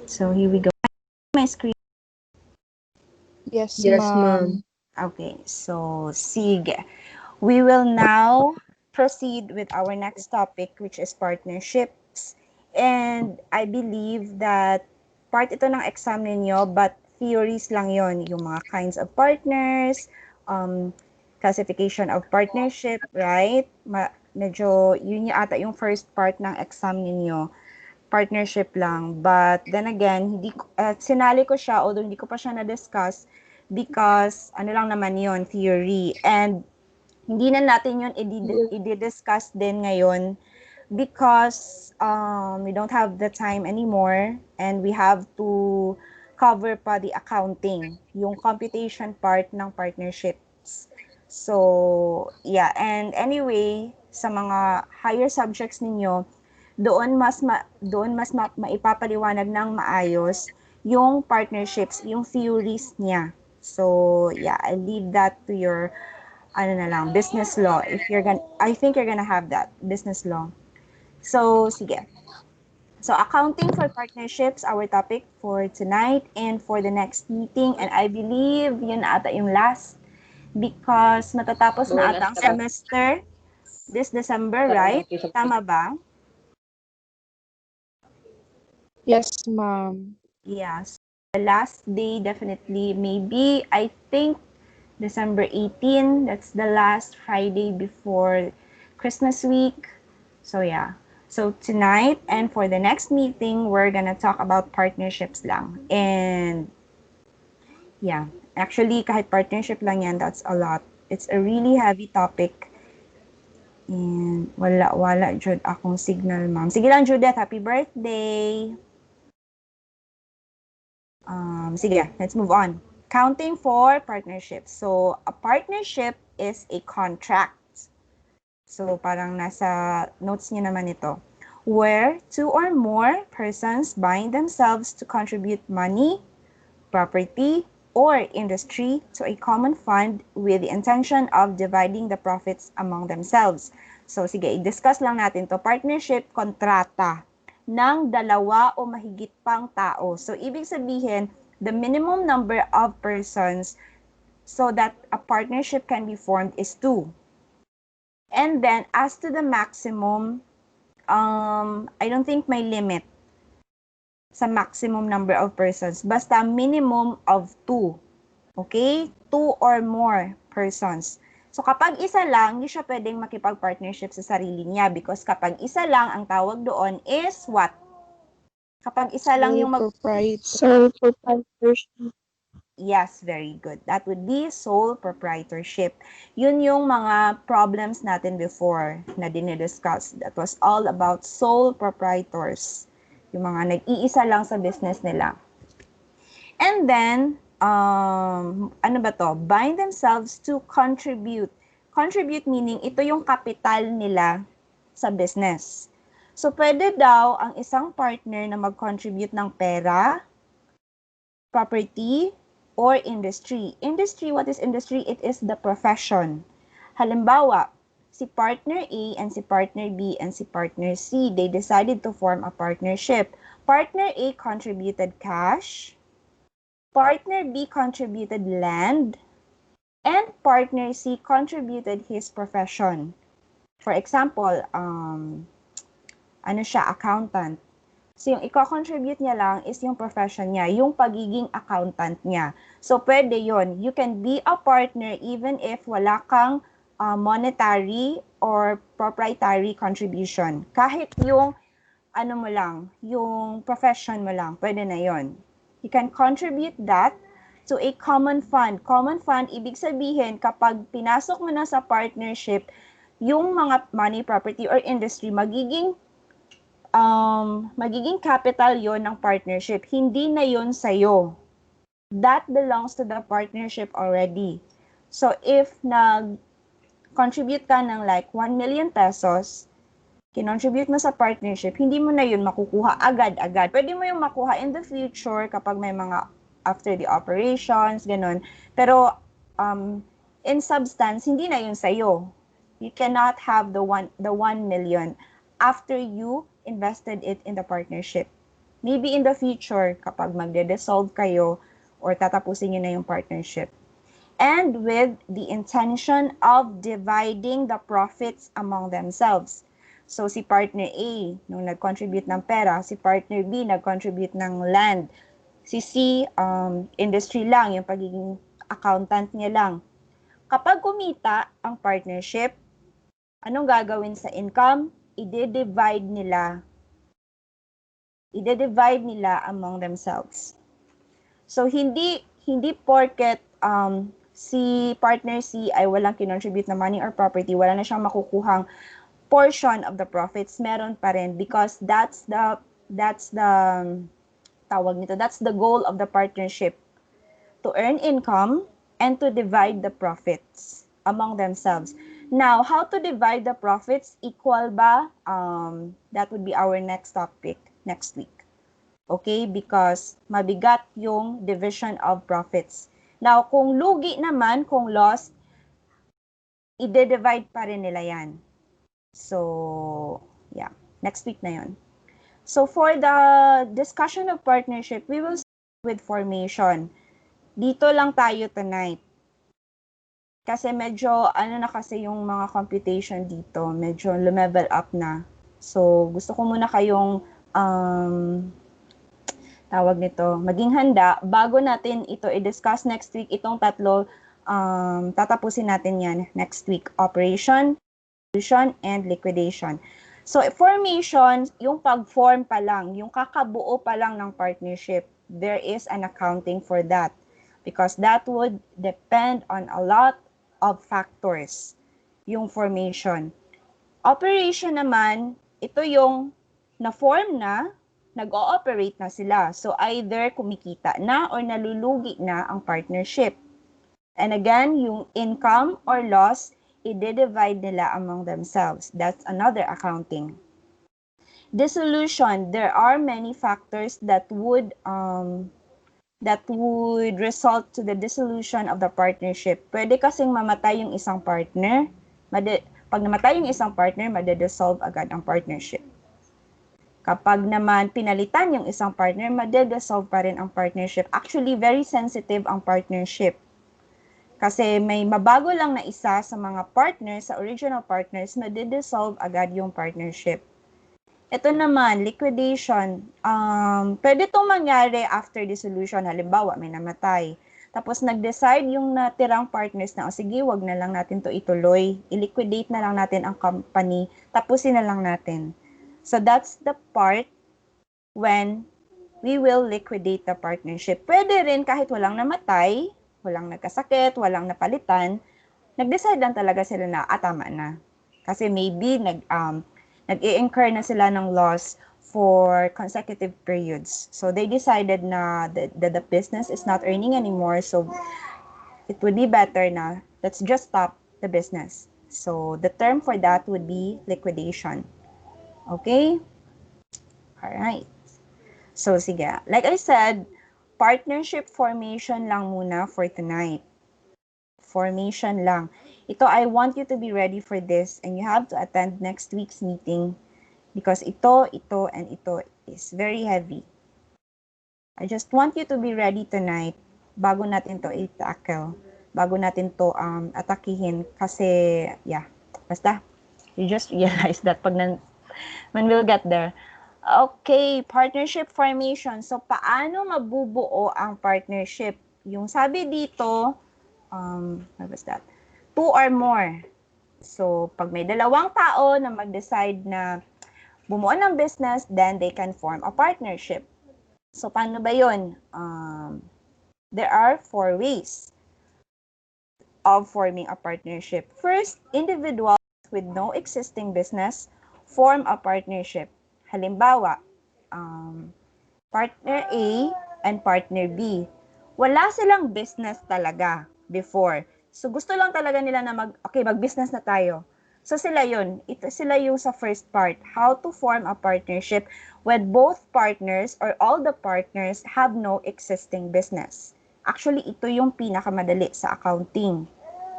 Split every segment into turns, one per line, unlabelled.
So here we go. My screen.
Yes,
Yes, ma'am.
ma'am.
Okay, so sige. We will now proceed with our next topic, which is partnerships. And I believe that part ito ng exam ninyo, but theories lang yon, yung mga kinds of partners, classification of partnership, right? Medyo yun yung ata yung first part ng exam ninyo, partnership lang. But then again, sinali ko siya, although hindi ko pa siya na-discuss because ano lang naman yon, theory. And hindi na natin yun i-discuss din ngayon because we don't have the time anymore and we have to cover pa the accounting, yung computation part ng partnerships. So, yeah. And anyway, sa mga higher subjects ninyo, doon mas maipapaliwanag ng maayos yung partnerships, yung theories niya. So, yeah, I leave that to your ano na lang, business law. If you're gonna, I think you're gonna have that, business law. So, sige. So, accounting for partnerships, our topic for tonight and for the next meeting. And I believe yun ata yung last because matatapos na ata ang semester this December, right? Tama ba?
Yes, ma'am.
Yes. The last day, definitely, maybe, I think, December 18, that's the last Friday before Christmas week. So yeah. So tonight and for the next meeting, we're gonna talk about partnerships lang. And yeah, actually kahit partnership lang yan, that's a lot. It's a really heavy topic. And wala Jud akong signal, ma'am. Sige lang, Judith, happy birthday. Sige, let's move on. Counting for partnerships. So, a partnership is a contract. So, parang nasa notes niya naman ito. Where two or more persons bind themselves to contribute money, property, or industry to a common fund with the intention of dividing the profits among themselves. So, sige, i-discuss lang natin to. Partnership, kontrata ng dalawa o mahigit pang tao. So, ibig sabihin, the minimum number of persons so that a partnership can be formed is 2. And then, as to the maximum, I don't think may limit sa maximum number of persons. Basta minimum of 2. Okay? 2 or more persons. So, kapag isa lang, hindi siya pwedeng makipag-partnership sa sarili niya because kapag isa lang, ang tawag doon is what? Kapag isa lang yung
Sole proprietorship.
Yes, very good. That would be sole proprietorship. Yun yung mga problems natin before na dinidiscuss. That was all about sole proprietors. Yung mga nag-iisa lang sa business nila. And then, ano ba to? Bind themselves to contribute. Contribute meaning ito yung capital nila sa business. So, pwede daw ang isang partner na mag-contribute ng pera, property, or industry. Industry, what is industry? It is the profession. Halimbawa, si partner A and si partner B and si partner C, they decided to form a partnership. Partner A contributed cash, partner B contributed land, and partner C contributed his profession. For example, ano siya, accountant. So, yung i-contribute niya lang is yung profession niya, yung pagiging accountant niya. So, pwede yon. You can be a partner even if wala kang monetary or proprietary contribution. Kahit yung, ano mo lang, yung profession mo lang, pwede na yon. You can contribute that to a common fund. Common fund, ibig sabihin, kapag pinasok mo na sa partnership, yung mga money, property, or industry, magiging capital yon ng partnership. Hindi na yon sa'yo. That belongs to the partnership already. So, if nag-contribute ka ng like 1 million pesos, kinontribute mo sa partnership, hindi mo na yun makukuha agad-agad. Pwede mo yung makuha in the future kapag may mga after the operations, ganun. Pero, in substance, hindi na yun sa'yo. You cannot have the 1 million after you invested it in the partnership. maybe in the future, kapag magde-dissolve kayo or tatapusin nyo na yung partnership. And with the intention of dividing the profits among themselves. So, si partner A, nung nag-contribute ng pera, si partner B, nag-contribute ng land, si C, industry lang, yung pagiging accountant niya lang. Kapag kumita ang partnership, anong gagawin sa income? I-divide nila among themselves. So, hindi porket si partner C ay walang kinontribute na money or property, wala na siyang makukuhang portion of the profits, meron pa rin because that's the tawag nito, that's the goal of the partnership, to earn income and to divide the profits among themselves. Now, how to divide the profits? Equal ba? That would be our next topic next week. Okay? Because mabigat yung division of profits. Now, kung lugi naman, kung loss, i-divide pa rin nila yan. So, yeah. Next week na yon. So, for the discussion of partnership, we will start with formation. Dito lang tayo tonight. Kasi medyo, na kasi yung mga computation dito, medyo lumevel up na. So, gusto ko muna kayong, tawag nito, maging handa, bago natin ito i-discuss next week, itong tatlo, tatapusin natin yan next week. Operation, distribution, and liquidation. So, formation, yung pag-form pa lang, yung kakabuo pa lang ng partnership, there is an accounting for that. Because that would depend on a lot of factors, yung formation. Operation naman, ito yung na-form na, nag-ooperate na sila. So, either kumikita na or nalulugi na ang partnership. And again, yung income or loss, i-divide nila among themselves. That's another accounting. Dissolution, there are many factors that would result to the dissolution of the partnership. Pwede kasing mamatay yung isang partner. Pag namatay yung isang partner, made-dissolve agad ang partnership. Kapag naman pinalitan yung isang partner, made-dissolve pa rin ang partnership. Actually, very sensitive ang partnership. Kasi may mabago lang na isa sa mga partners, sa original partners, made-dissolve agad yung partnership. Ito naman, liquidation. Pwede itong mangyari after dissolution. Halimbawa, may namatay. Tapos nag-decide yung natirang partners na, sige, wag na lang natin to ituloy. I-liquidate na lang natin ang company. Tapusin na lang natin. So that's the part when we will liquidate the partnership. Pwede rin kahit walang namatay, walang nagkasakit, walang napalitan, nag-decide lang talaga sila na, tama na. Kasi maybe nag-i-incur na sila ng loss for consecutive periods. So they decided na the business is not earning anymore. So it would be better na let's just stop the business. So the term for that would be liquidation. Okay? Alright. So sige. Like I said, partnership formation lang muna for tonight. Formation lang. Ito, I want you to be ready for this and you have to attend next week's meeting because ito, and ito is very heavy. I just want you to be ready tonight bago natin to i-tackle, bago natin to atakihin kasi, yeah, basta, you just realize that when we'll get there. Okay, partnership formation. So, paano mabubuo ang partnership? Yung sabi dito, what was that? 2 or more. So, pag may dalawang tao na mag-decide na bumuo ng business, then they can form a partnership. So, paano ba yun? There are 4 ways of forming a partnership. First, individuals with no existing business form a partnership. Halimbawa, partner A and partner B. Wala silang business talaga before. So, gusto lang talaga nila na mag-business na tayo. So, sila yun. Sila yung sa first part. How to form a partnership when both partners or all the partners have no existing business. Actually, ito yung pinakamadali sa accounting.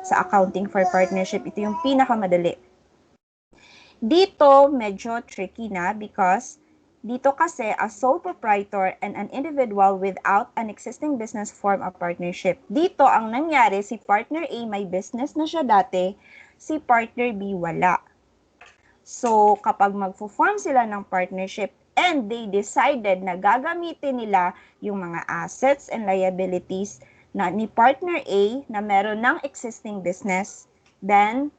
Sa accounting for partnership, ito yung pinakamadali. Dito, medyo tricky na because Dito kasi, a sole proprietor and an individual without an existing business form a partnership. Dito, ang nangyari, si partner A may business na siya dati, si partner B wala. So, kapag magfo-form sila ng partnership and they decided na gagamitin nila yung mga assets and liabilities na ni partner A na meron ng existing business, then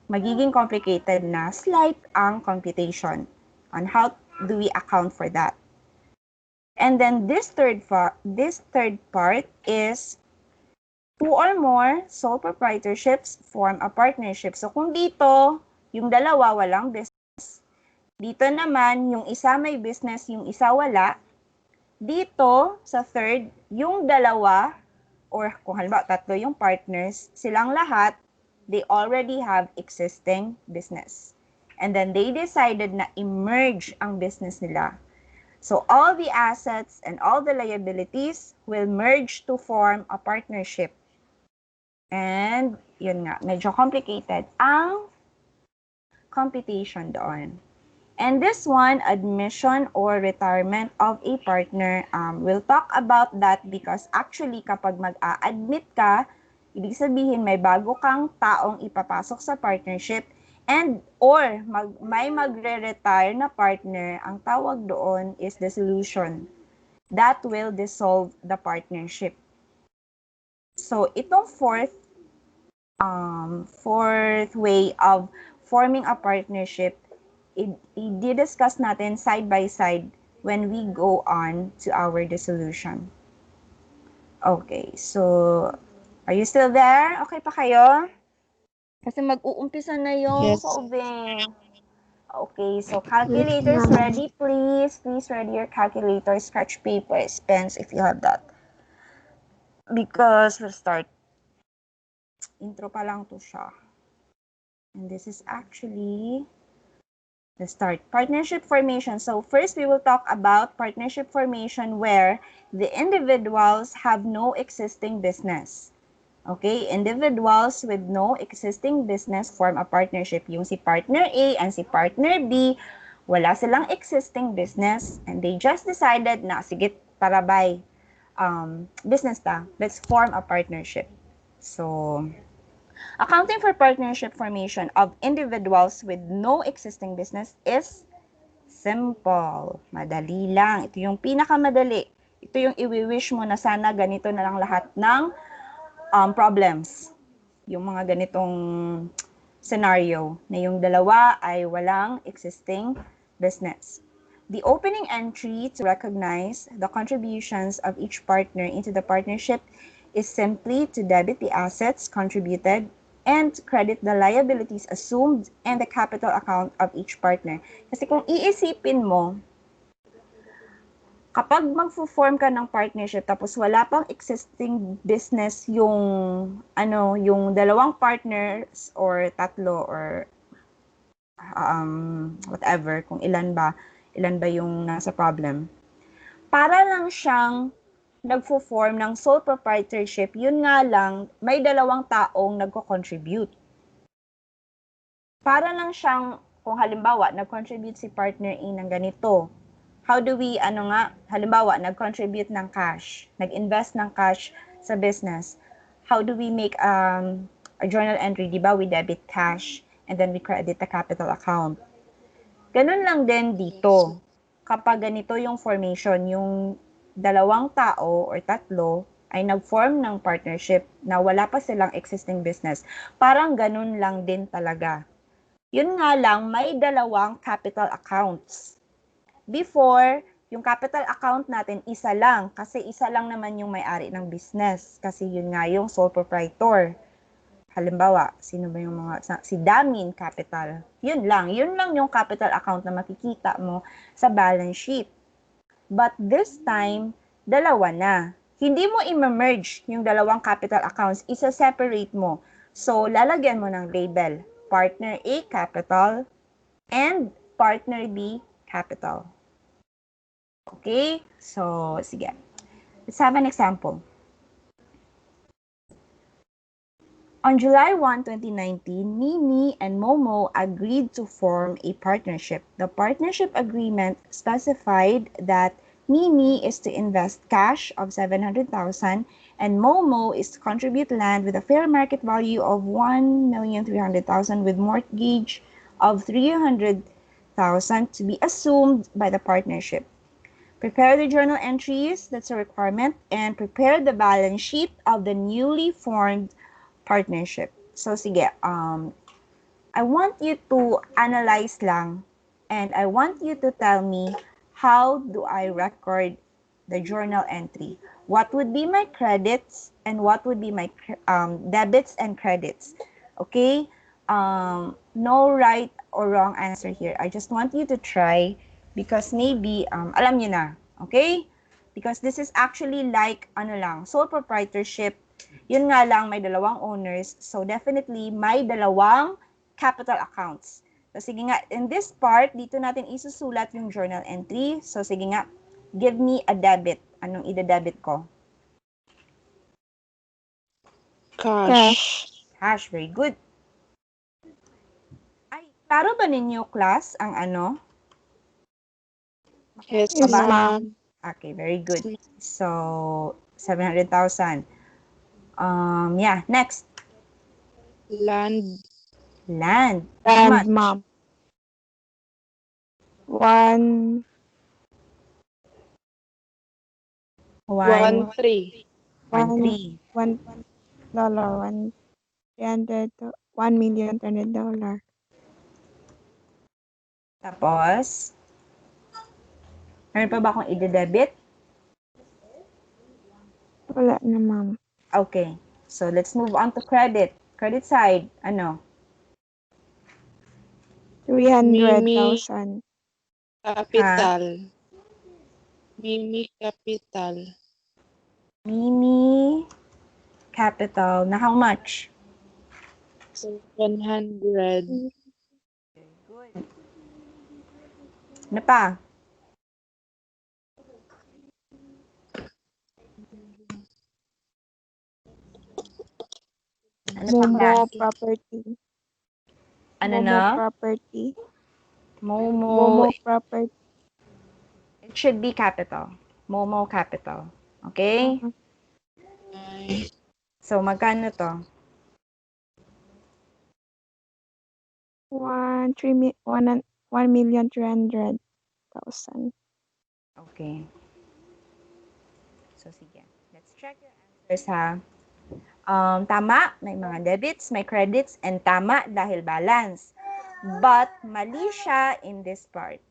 magiging complicated na slight ang computation on how do we account for that. And then this third part is two or more sole proprietorships form a partnership. So kung dito, yung dalawa walang business, dito naman yung isa may business, yung isa wala, dito sa third, yung dalawa or kung halimbawa tatlo yung partners, silang lahat, they already have existing business. And then they decided na i-merge ang business nila. So all the assets and all the liabilities will merge to form a partnership. And yun nga, medyo complicated ang computation doon. And this one, admission or retirement of a partner, we'll talk about that because actually kapag mag-a-admit ka, ibig sabihin may bago kang taong ipapasok sa partnership and or may magre-retire na partner, ang tawag doon is dissolution. That will dissolve the partnership. So itong fourth way of forming a partnership, i-discuss natin side by side when we go on to our dissolution. Okay, so are you still there? Okay pa kayo? Kasi mag-uumpisa na yung
Yes.
solving. Okay, so calculators ready, please. Please ready your calculators, scratch papers, pens if you have that. Because we'll start. Intro pa lang to siya. And this is actually the start. Partnership formation. So first we will talk about partnership formation where the individuals have no existing business. Okay, individuals with no existing business form a partnership. Yung si partner A and si partner B, wala silang existing business and they just decided na, sige, tara bye, business ta, let's form a partnership. So, accounting for partnership formation of individuals with no existing business is simple. Madali lang. Ito yung pinakamadali. Ito yung i-wish mo na sana ganito na lang lahat ng problems. Yung mga ganitong scenario na yung dalawa ay walang existing business. The opening entry to recognize the contributions of each partner into the partnership is simply to debit the assets contributed and credit the liabilities assumed and the capital account of each partner. Kasi kung iisipin mo, kapag magfo-form ka ng partnership tapos wala pang existing business yung yung dalawang partners or tatlo or whatever kung ilan ba yung nasa problem. Para lang siyang nagfo-form ng sole proprietorship, yun nga lang may dalawang taong nagko-contribute. Para lang siyang kung halimbawa nag-contribute si partner A ng ganito. How do we, halimbawa, nag-contribute ng cash, nag-invest ng cash sa business. How do we make a journal entry, di ba? We debit cash and then we credit the capital account. Ganun lang din dito. Kapag ganito yung formation, yung dalawang tao or tatlo ay nag-form ng partnership na wala pa silang existing business. Parang ganun lang din talaga. Yun nga lang, may dalawang capital accounts. Before, yung capital account natin, isa lang. Kasi isa lang naman yung may-ari ng business. Kasi yun nga yung sole proprietor. Halimbawa, sino ba yung si Damin Capital. Yun lang yung capital account na makikita mo sa balance sheet. But this time, dalawa na. Hindi mo i-merge yung dalawang capital accounts, isa-separate mo. So, lalagyan mo ng label, Partner A Capital and Partner B Capital. Okay? So, sige. Let's have an example. On July 1, 2019, Mimi and Momo agreed to form a partnership. The partnership agreement specified that Mimi is to invest cash of 700,000 and Momo is to contribute land with a fair market value of 1,300,000 with mortgage of 300,000 to be assumed by the partnership. Prepare the journal entries, that's a requirement, and prepare the balance sheet of the newly formed partnership. So, sige, I want you to analyze lang and I want you to tell me how do I record the journal entry? What would be my credits and what would be my debits and credits? Okay? No right or wrong answer here. I just want you to try because maybe alam nyo na. Okay? Because this is actually like ano lang, sole proprietorship. Yun nga lang, may dalawang owners. So, definitely, may dalawang capital accounts. So, sige nga, in this part, dito natin isusulat yung journal entry. So, sige nga, give me a debit. Anong ida-debit ko?
Cash.
Cash, very good. Ay, klaro ba ninyo, class, ang ano?
Yes,
Yes,
ma'am.
Okay, very good. So, 700,000. Yeah, next.
Land.
Land. How
Land,
much?
ma'am. 1,
1,
1,
3.
$1, $1,300,000.
Tapos, meron pa ba akong ide-debit?
Wala na, ma'am.
Okay. So, let's move on to credit. Credit side, ano?
300,000.
Capital. Mimi capital.
Mimi capital. Na how much?
700.
Good. Ano pa? Ano pa,
Momo
class?
property.
Ano
Momo
na?
property.
Momo.
Momo property.
It should be capital. Momo capital. Okay?
Ay,
So, magkano to?
1,300,000.
Okay. So, sige. Let's check your answers, ha? Tama, may mga debits, may credits, and tama dahil balance. But, mali siya in this part.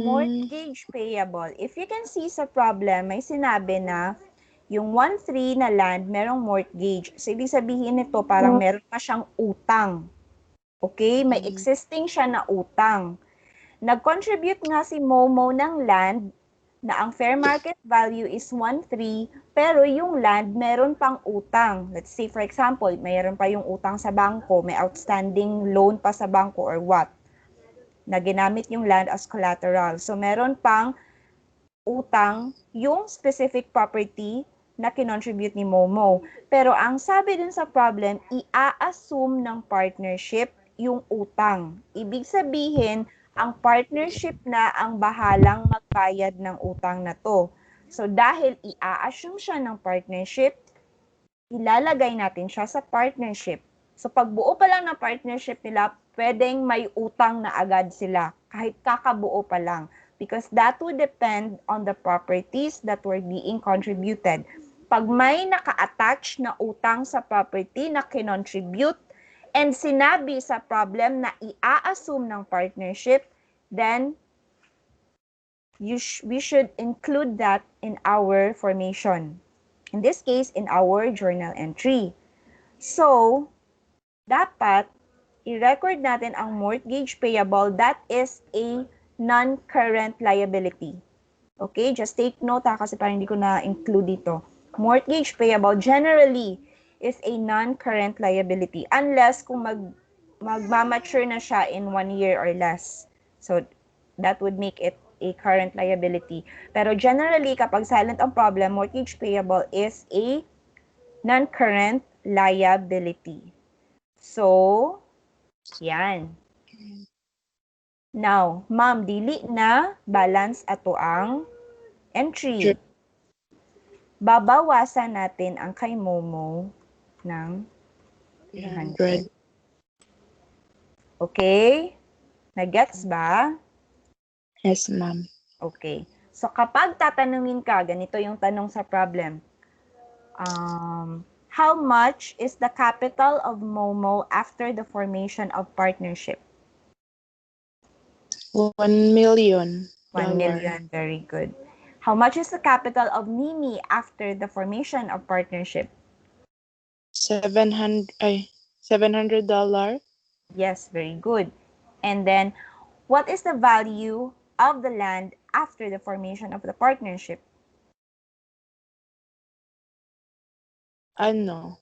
Mortgage payable. If you can see sa problem, may sinabi na yung 1-3 na land, merong mortgage. So, ibig sabihin nito, parang meron pa siyang utang. Okay? May existing siya na utang. Nag-contribute nga si Momo ng land na ang fair market value is 1-3, pero yung land meron pang utang. Let's say, for example, mayroon pa yung utang sa bangko, may outstanding loan pa sa bangko or what, na ginamit yung land as collateral. So, meron pang utang yung specific property na kinontribute ni Momo. Pero ang sabi dun sa problem, i-assume ng partnership yung utang. Ibig sabihin, ang partnership na ang bahalang magbayad ng utang na to. So, dahil i-assume siya ng partnership, ilalagay natin siya sa partnership. So, pagbuo pa lang ng partnership nila, pwedeng may utang na agad sila, kahit kakabuo pa lang. Because that would depend on the properties that were being contributed. Pag may naka-attach na utang sa property na kinontribute, and sinabi sa problem na i-assume ng partnership, then we should include that in our formation. In this case, in our journal entry. So, dapat i-record natin ang mortgage payable. That is a non-current liability. Okay? Just take note kasi parang hindi ko na-include dito. Mortgage payable generally is a non-current liability unless kung magmamature na siya in 1 year or less. So, that would make it a current liability. Pero generally, kapag silent ang problem, mortgage payable is a non-current liability. So, yan. Now, ma'am, dili na balance ato ang entry. Babawasan natin ang kay Momo ng 300.
300.
Okay? Nagets ba?
Yes, ma'am.
Okay. So, kapag tatanungin ka, ganito yung tanong sa problem. How much is the capital of Momo after the formation of partnership?
1 million.
1 million. Very good. How much is the capital of Mimi after the formation of partnership?
$700.
Yes, very good. And then, what is the value of the land after the formation of the partnership?
Ano?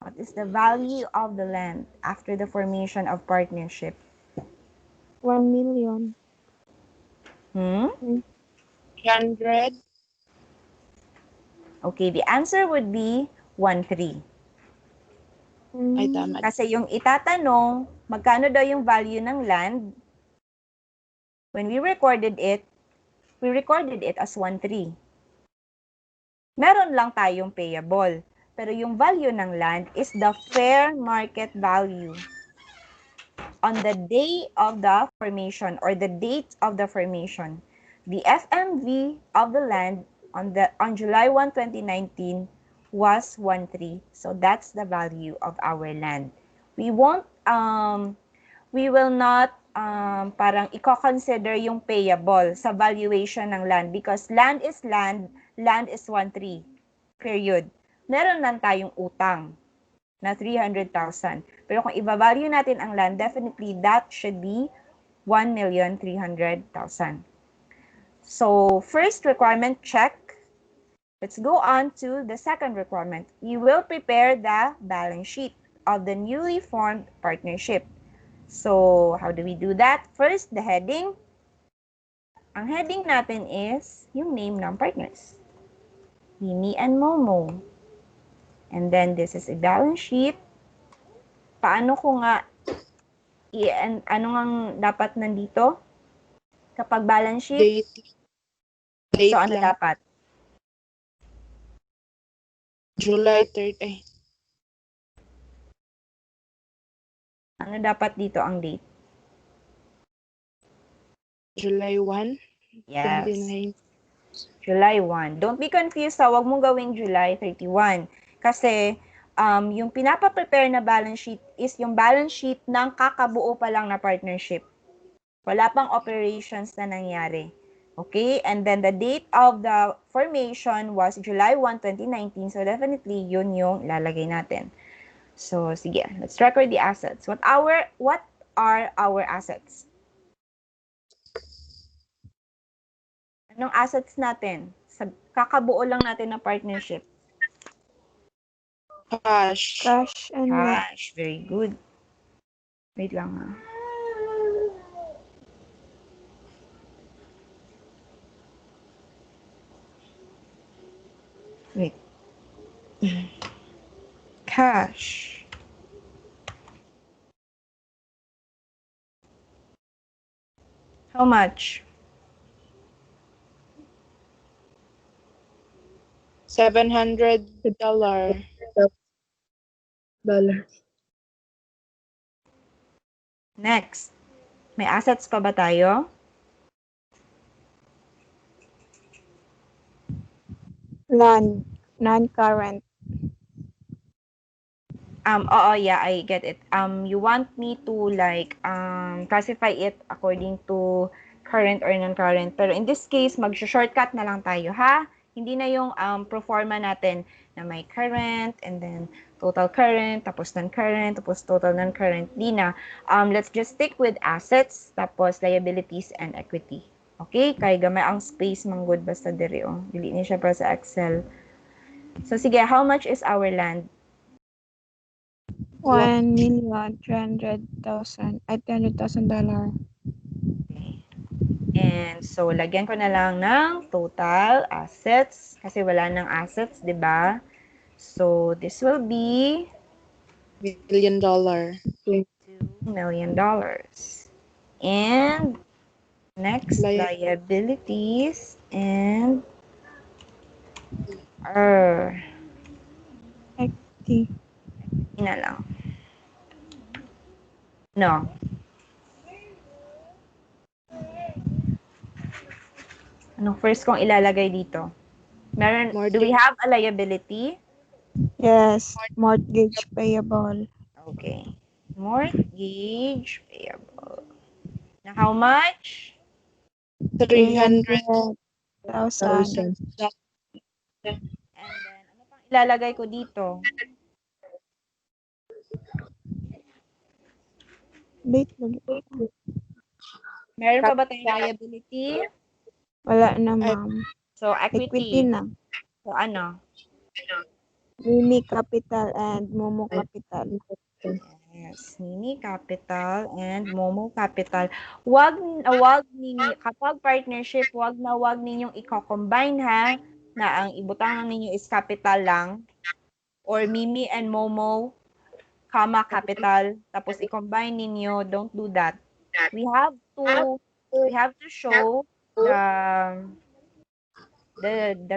What is the value of the land after the formation of partnership?
1 million.
300.
Okay, the answer would be 1.3.
Ay, tama.
Kasi yung itatanong, magkano daw yung value ng land? When we recorded it as 1.3. Meron lang tayong payable. Pero yung value ng land is the fair market value on the day of the formation or the date of the formation. The FMV of the land on July 1, 2019 was 1.3. So that's the value of our land. We will not parang i-consider yung payable sa valuation ng land because land is 1.3. Period. Meron lang tayong utang na 300,000. Pero kung i-value natin ang land, definitely that should be 1,300,000. So, first requirement, check. Let's go on to the second requirement. You will prepare the balance sheet of the newly formed partnership. So, how do we do that? First, the heading. Ang heading natin is yung name ng partners. Mimi and Momo. And then, this is a balance sheet. Paano ko nga, ano nga dapat nandito? Kapag balance sheet?
Date
So, ano
lang.
dapat?
July 3rd. Ay,
Ano dapat dito ang date?
July 1,
Yes.
29.
July 1. Don't be confused ha, wag mong gawing July 31. Kasi, yung pinapa-prepare na balance sheet is yung balance sheet ng kakabuo pa lang na partnership. Wala pang operations na nangyari. Okay? And then the date of the formation was July 1, 2019. So definitely, yun yung lalagay natin. So, sige. Let's record the assets. What are our assets? Anong assets natin? Kakabuo lang natin ng partnership.
Cash.
Cash and lot.
Cash. Very good. Wait lang ha. Wait. Cash. How much?
$700.
Next. May assets pa ba tayo?
Land. Non-current.
Oo, yeah, I get it. You want me to like classify it according to current or non-current. Pero in this case, mag-shortcut na lang tayo, ha? Hindi na yung pro forma natin na may current and then total current, tapos non-current, tapos total non-current. Di na. Let's just stick with assets, tapos liabilities and equity. Okay? Kaya gamay ang space manggod basta diri, oh. Dili ni siya para sa Excel. So, sige, how much is our land?
$1,300,000.
Okay. And so, lagyan ko na lang ng total assets kasi wala nang assets, di ba? So, this will be
$1 million.
$2 million. And next, liabilities and
Equity.
na lang. No. Anong first kong ilalagay dito? Do we have a liability?
Yes, mortgage payable.
Okay. Mortgage payable. Na how much?
300,000.
300,000.
And then, ano pang ilalagay ko dito?
Wait, lagi pa.
Meron pa ba tayong liability?
Wala na, ma'am.
So,
Equity
equity.
na.
So, ano?
Mimi capital and Momo capital.
Yes, Mini Capital and Momo Capital. Kapag partnership, wag ninyong i-combine ha, na ang ibutang lang ninyo is capital lang, or Mimi and Momo, comma capital, tapos i-combine ninyo, don't do that. We have to show the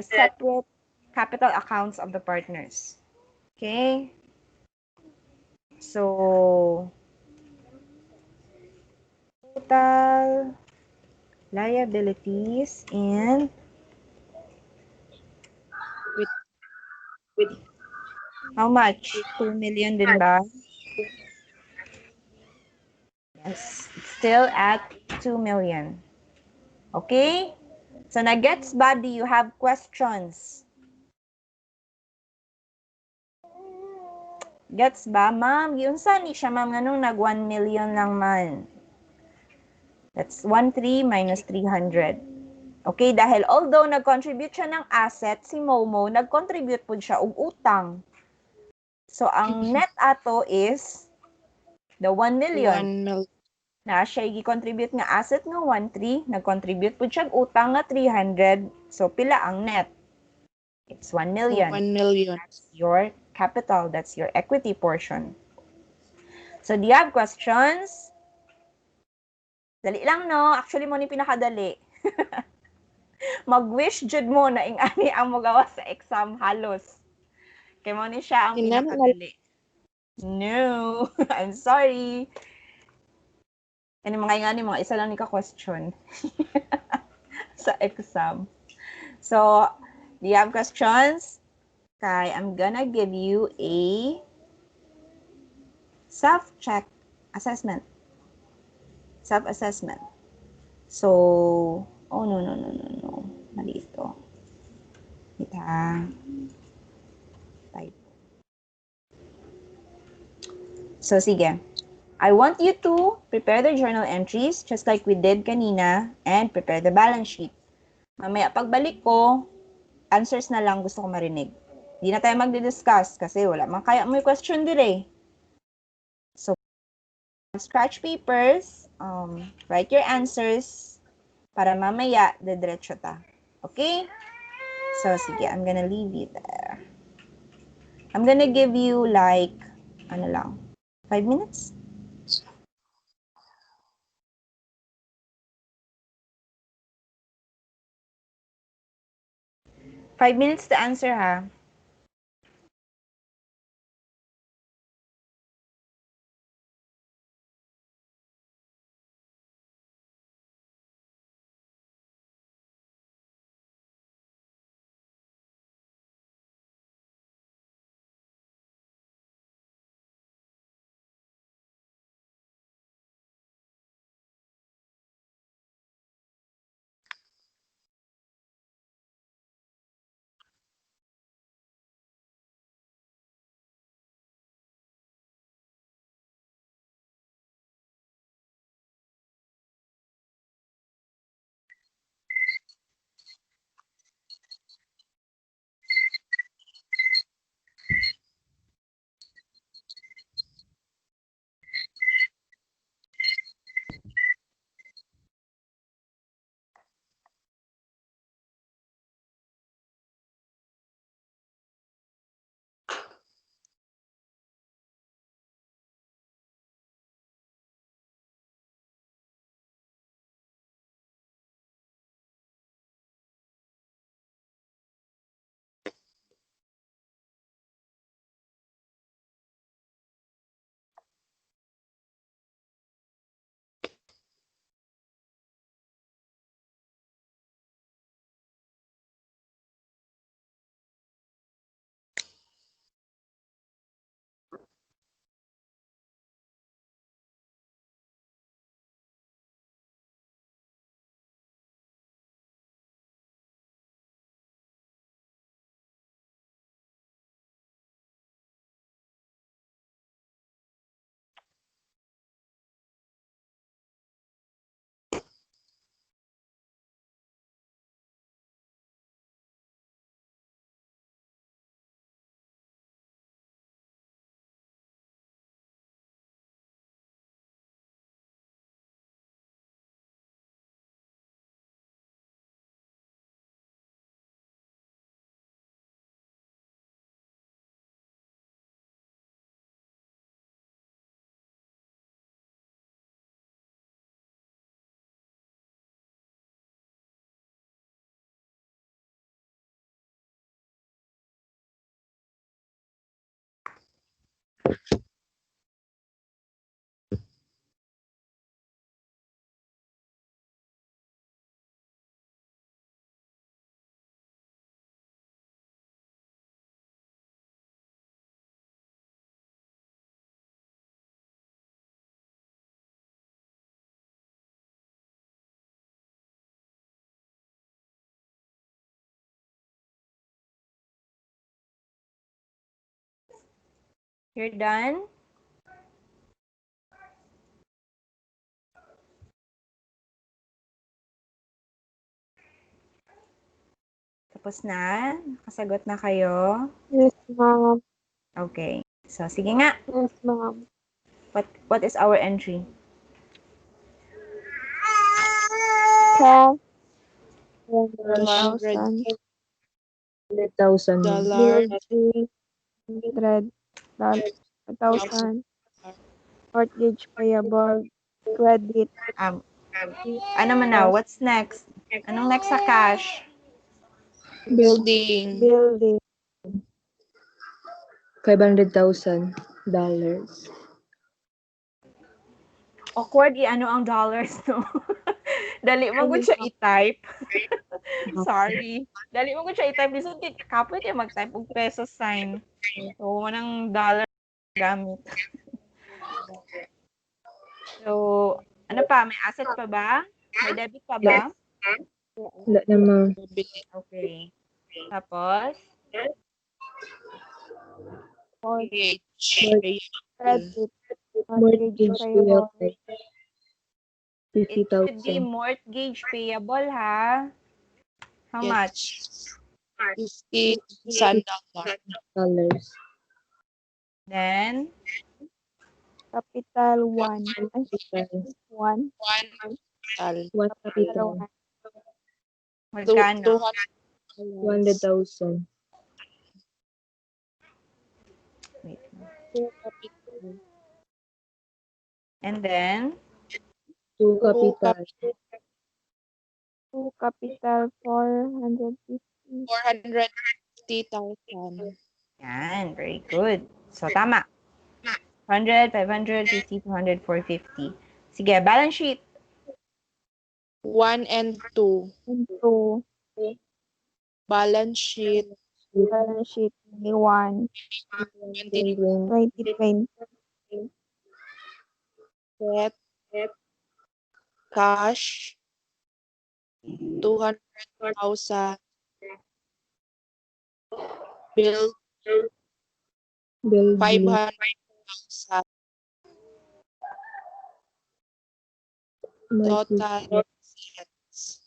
separate capital accounts of the partners. Okay? So, total liabilities and how much? 2 million din ba? Yes, still at 2 million. Okay? So, na-gets ba? Do you have questions? Gets ba, ma'am? Yun saan siya, ma'am, ganun nag 1 million lang man. That's 1,300 minus 300. Okay, dahil although nag-contribute siya ng asset, si Momo, nag-contribute po siya og utang. So, ang net ato is the 1 million.
1 million.
Na siya i-contribute nga asset nga 1,300, nag-contribute po siya utang nga 300. So, pila ang net? It's 1 million.
1 million.
That's your capital. That's your equity portion. So, do you have questions? Dali lang, no? Actually, mo ni pinakadali. Mag-wish jud mo na ingani ang magawa sa exam halos. Kay mo ni siya ang pinakadali. No, I'm sorry. Ano mga ingani, mga isa lang ni ka-question sa exam. So, do you have questions? Okay, I'm gonna give you a self-check assessment. Self-assessment. So, oh, no. Mali ito. Type. So, sige. I want you to prepare the journal entries just like we did kanina and prepare the balance sheet. Mamaya, pagbalik ko, answers na lang gusto ko marinig. Hindi na tayo magdi-discuss kasi wala man kaya may question dire. So, scratch papers, write your answers para mamaya diretso ta. Okay? So, sige, I'm gonna leave you there. I'm gonna give you like, 5 minutes? Five minutes to answer, ha? You're done? Tapos na? Nakasagot na kayo?
Yes, ma'am.
Okay. So, sige nga.
Yes, ma'am.
What is our entry?
Cash,
$100,000.
100,000. Bill, $300,000. Mortgage payable. Credit.
Ano man na? What's next? Anong next sa cash?
Building.
Building.
$500,000.
Awkward i-ano ang dollars, no? Dali mo gud siya i-type. Sorry. Dali mo gud siya i-type. Lisod kay kapoy kay mag-type og peso sign. So, manang dollar gamit. So, ano pa? May asset pa ba? May debit pa ba?
Wala naman.
Okay. Tapos,
Mortgage.
Mortgage.
Credit.
Mortgage
payable.
payable.
it should be
50,000.
mortgage payable, ha? How much?
$50,000.
Then,
Capital 1.
Capital.
1.
What capital?
magkano?
200,000.
Wait. And then,
Two capital.
2 capital 450.
$450,000.
yan. Very good. So, tama. 100, 500, 50, 200, 450. Sige, balance sheet.
1 and 2.
And 2.
Balance sheet.
Balance sheet. 1. 2020.
Debt. Cash. 200,000. Bill.
Building.
500,000.
Mortgage.
Total assets.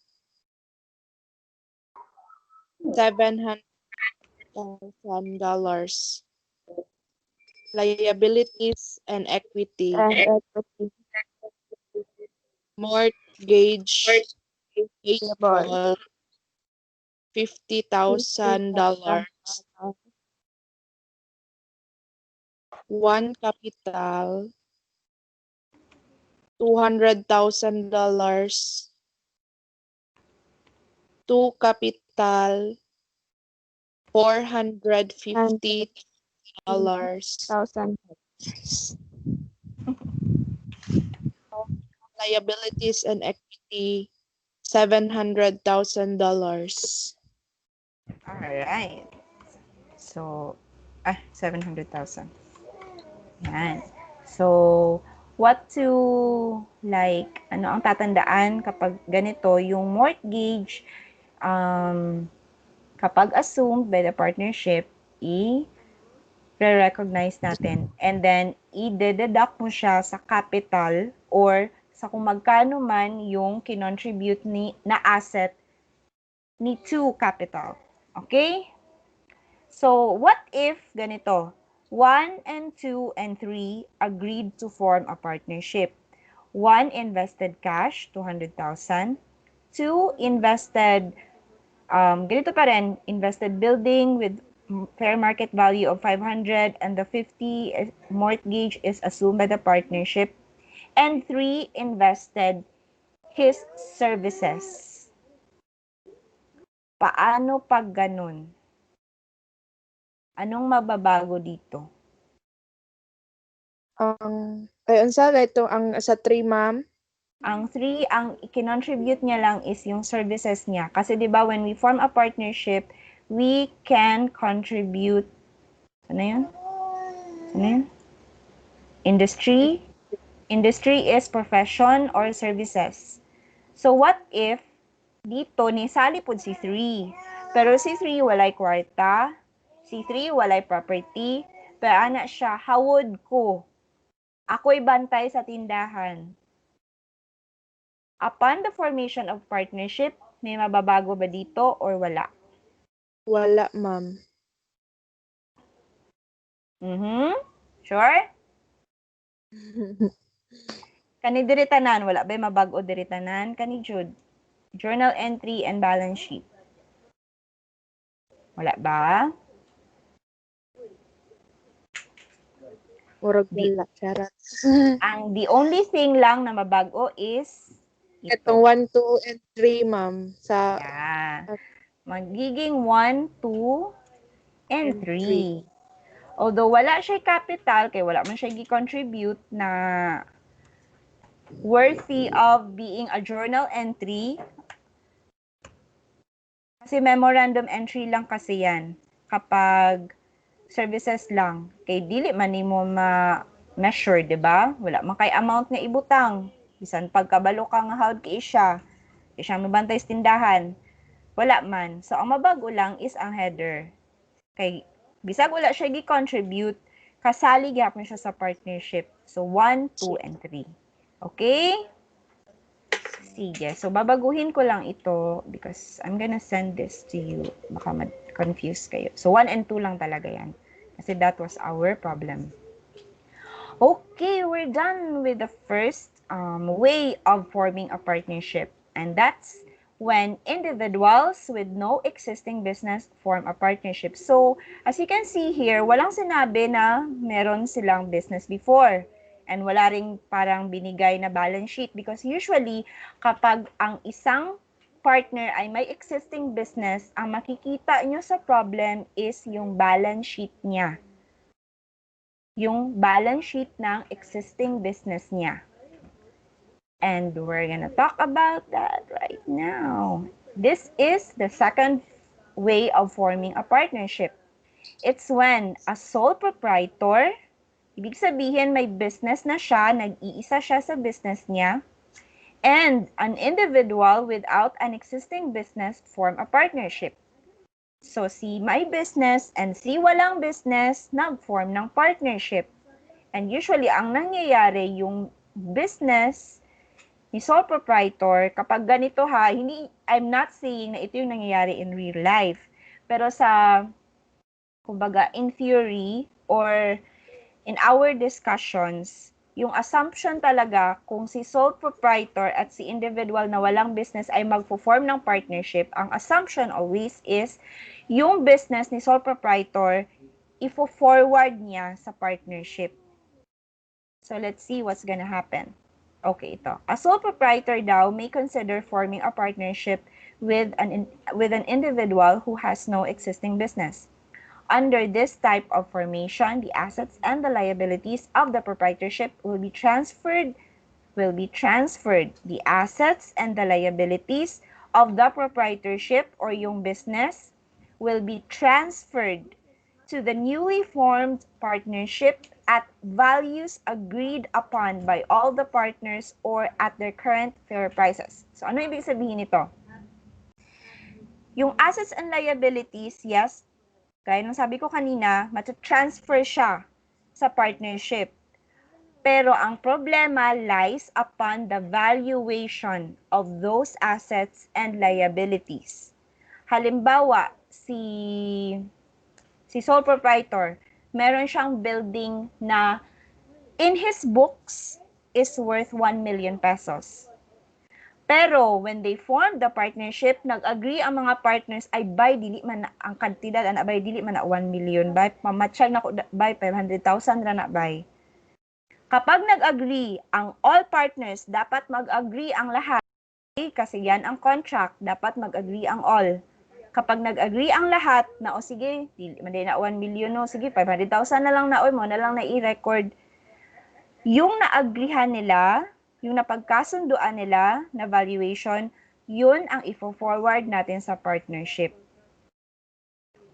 $700,000. Liabilities and equity.
And equity.
Mortgage
Payable.
$50,000. One capital $200,000. Two capital $450,000.
1,000.
Liabilities and equity $700,000.
Alright. So, 700,000. Yan. So, what to, like, ano ang tatandaan kapag ganito, yung mortgage, kapag assumed by the partnership, i-recognize natin. And then, i-deduct mo siya sa capital or sa kung magkano man yung kinontribute na asset ni to capital. Okay? So, what if ganito? 1 and 2 and 3 agreed to form a partnership. 1 invested cash, 200,000. 2 invested, ganito pa rin, invested building with fair market value of 500 and the 50 mortgage is assumed by the partnership. And 3 invested his services. Paano pag ganun? Anong mababago dito?
Unsa ito ang sa 3, ma'am?
Ang 3, ang i-contribute niya lang is yung services niya. Kasi 'di ba when we form a partnership, we can contribute, ano yun? Ano yun? Industry. Industry is profession or services. So what if dito ni sali pud si 3. Pero si 3 walay kwarta, si 3 walay property, pero ana siya hawod ko. Ako'y bantay sa tindahan. Upon the formation of partnership, may mababago ba dito or wala?
Wala, ma'am.
Sure? Kani diri tanan, wala ba mabago diri tanan? Kani Jude. Journal entry and balance sheet. Wala ba?
Murag wala. Charot.
Ang the only thing lang na mabago is
Itong
ito.
1, 2, and 3, ma'am. Sa
Yeah. Magiging 1, 2, and 3. Although wala siya capital, kay wala man siya gi-contribute na worthy of being a journal entry. Kasi memorandum entry lang kasi yan kapag services lang. Kay dili man nimo ma-measure, di ba? Wala man kay amount nga ibutang. Bisan pagkabalo ka nga hawd kay siya mabantay sa tindahan. Wala man. So, ang mabago lang is ang header. Kay, bisag wala siya gi-contribute, kasali gyapon siya sa partnership. So, 1, 2, and 3. Okay? Sige. So, babaguhin ko lang ito because I'm gonna send this to you. Baka ma-confuse kayo. So, 1 and 2 lang talaga yan. Kasi that was our problem. Okay, we're done with the first way of forming a partnership. And that's when individuals with no existing business form a partnership. So, as you can see here, walang sinabi na meron silang business before. And wala ring parang binigay na balance sheet because usually, kapag ang isang partner ay may existing business, ang makikita nyo sa problem is yung balance sheet niya. Yung balance sheet ng existing business niya. And we're gonna talk about that right now. This is the second way of forming a partnership. It's when a sole proprietor, ibig sabihin may business na siya, nag-iisa siya sa business niya, and an individual without an existing business form a partnership. So, si may business and si walang business, nag-form ng partnership. And usually, ang nangyayari, yung business ni sole proprietor, kapag ganito ha, I'm not saying na ito yung nangyayari in real life. Pero sa, kumbaga, in theory, or in our discussions, yung assumption talaga kung si sole proprietor at si individual na walang business ay magpo-form ng partnership, ang assumption always is yung business ni sole proprietor, ifo-forward niya sa partnership. So, let's see what's gonna happen. Okay, ito. A sole proprietor daw may consider forming a partnership with an individual who has no existing business. Under this type of formation, the assets and the liabilities of the proprietorship will be transferred. The assets and the liabilities of the proprietorship or yung business will be transferred to the newly formed partnership at values agreed upon by all the partners or at their current fair prices. So, ano ibig sabihin nito? Yung assets and liabilities, yes, gaya ng sabi ko kanina, mata-transfer siya sa partnership. Pero ang problema lies upon the valuation of those assets and liabilities. Halimbawa, si sole proprietor, meron siyang building na in his books is worth 1 million pesos. Pero when they formed the partnership, nag-agree ang mga partners ay by dili man ang kantidad ana by dili man na 1 million by pamatsyag na ko by 500,000 ra na by. Kapag nag-agree ang all partners, dapat mag-agree ang lahat kasi yan ang contract, dapat mag-agree ang all. Kapag nag-agree ang lahat na o sige, dili man na 1 million no, sige 500,000 na lang na oy mo na lang na i-record. Yung naagrihan nila, yung napagkasunduan nila na valuation, yun ang ifo-forward natin sa partnership.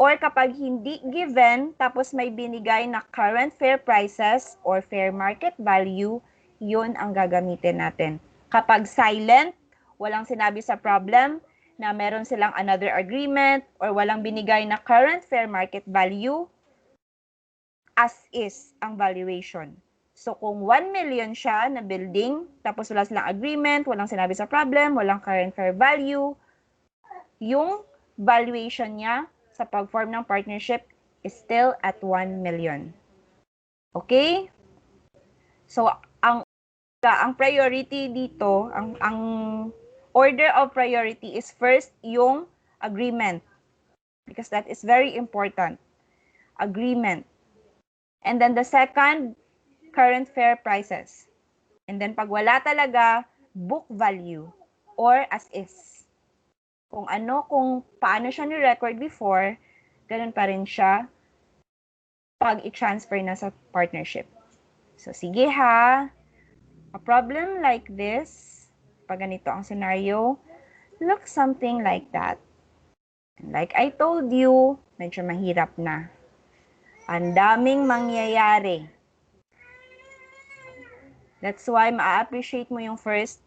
Or kapag hindi given, tapos may binigay na current fair prices or fair market value, yun ang gagamitin natin. Kapag silent, walang sinabi sa problem na meron silang another agreement or walang binigay na current fair market value, as is ang valuation. So kung 1 million siya na building, tapos wala silang agreement, walang sinabi sa problem, walang current fair value, yung valuation niya sa pag-form ng partnership is still at 1 million. Okay? So ang priority dito, ang order of priority is first yung agreement, because that is very important. Agreement. And then the second, current fair prices. And then pag wala talaga, book value or as is. Kung paano siya ni-record before, ganun pa rin siya pag i-transfer na sa partnership. So sige ha, a problem like this, pag ganito ang scenario, looks something like that. And like I told you, medyo mahirap na. Ang daming mangyayari. That's why ma-appreciate mo yung first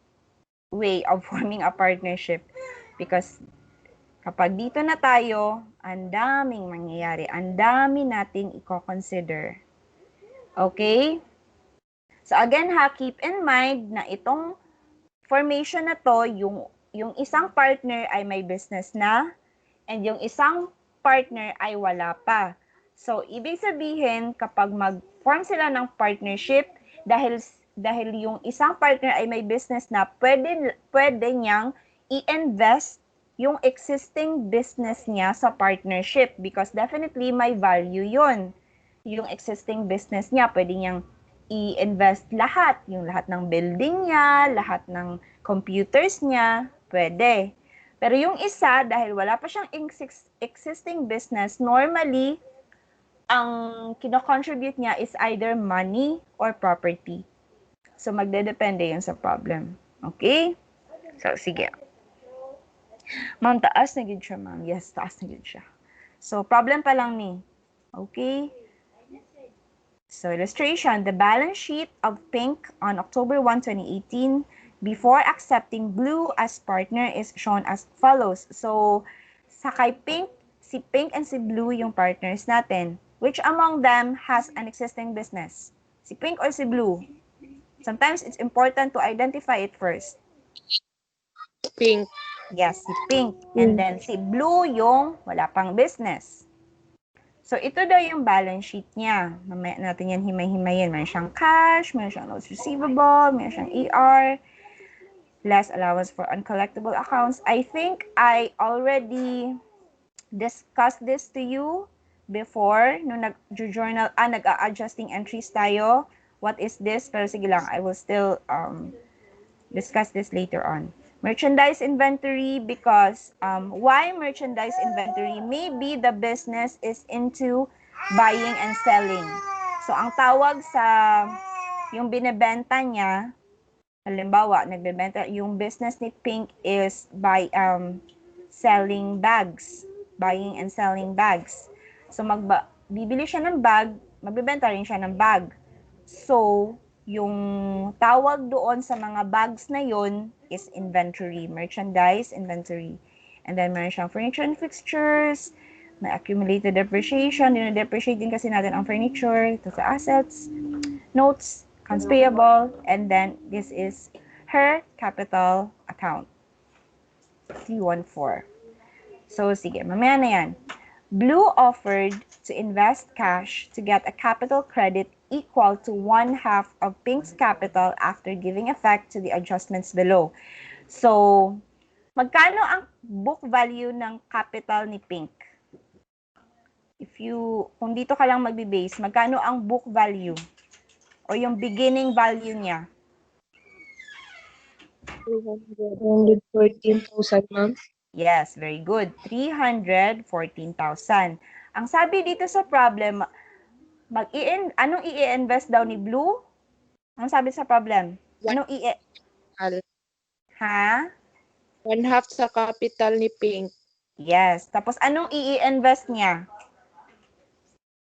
way of forming a partnership. Because kapag dito na tayo, ang daming mangyayari. Ang dami nating i-consider. Okay? So again ha, keep in mind na itong formation na to, yung isang partner ay may business na, and yung isang partner ay wala pa. So, ibig sabihin, kapag mag-form sila ng partnership, dahil yung isang partner ay may business na, pwede niyang i-invest yung existing business niya sa partnership because definitely may value yun. Yung existing business niya, pwede niyang i-invest lahat. Yung lahat ng building niya, lahat ng computers niya, pwede. Pero yung isa, dahil wala pa siyang existing business, normally, ang kino-contribute niya is either money or property. So, magdedepende yun sa problem. Okay? So, sige. Ma'am, taas na gid siya, ma'am. Yes, taas na gid siya. So, problem pa lang ni. Okay? So, illustration. The balance sheet of Pink on October 1, 2018 before accepting Blue as partner is shown as follows. So, sa kay Pink, si Pink and si Blue yung partners natin. Which among them has an existing business? Si Pink or si Blue? Sometimes it's important to identify it first.
Pink.
Yes, si Pink. And then si Blue yung wala pang business. So ito daw yung balance sheet niya. Mamaya natin yan himay-himayin. Meron siyang cash, meron siyang notes receivable, meron siyang ER, less allowance for uncollectible accounts. I think I already discussed this to you before, nung nag-a-adjusting entries tayo. What is this? Pero sige lang, I will still discuss this later on. Merchandise inventory, because why merchandise inventory? Maybe the business is into buying and selling. So, ang tawag sa yung binebenta niya, halimbawa, nagbebenta, yung business ni Pink is selling bags. Buying and selling bags. So, bibili siya ng bag, magbebenta rin siya ng bag. So, yung tawag doon sa mga bags na yon is inventory, merchandise inventory. And then, meron siyang furniture and fixtures, may accumulated depreciation, dino-depreciate din kasi natin ang furniture, ito sa assets, notes, accounts payable, and then this is her capital account, C14. So, sige, mamaya na yan. Blue offered to invest cash to get a capital credit equal to 1/2 of Pink's capital after giving effect to the adjustments below. So, magkano ang book value ng capital ni Pink? Kung dito ka lang magbe-base, magkano ang book value? O yung beginning value niya?
214,000, ma'am.
Yes, very good. 314,000. Ang sabi dito sa problem, anong i-invest daw ni Blue? Anong sabi sa problem? Anong
Capital.
Ha?
1/2 sa capital ni Pink.
Yes. Tapos anong i-invest niya?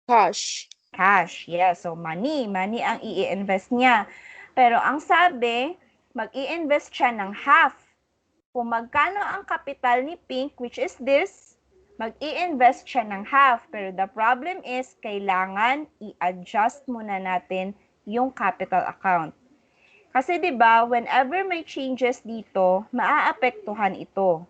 Cash.
Cash. Yes. So money. Money ang i-invest niya. Pero ang sabi, mag-i-invest siya ng half. Kung magkano ang capital ni Pink, which is this, mag-i-invest siya ng half. Pero the problem is, kailangan i-adjust muna natin yung capital account. Kasi 'di ba, whenever may changes dito, maaapektuhan ito.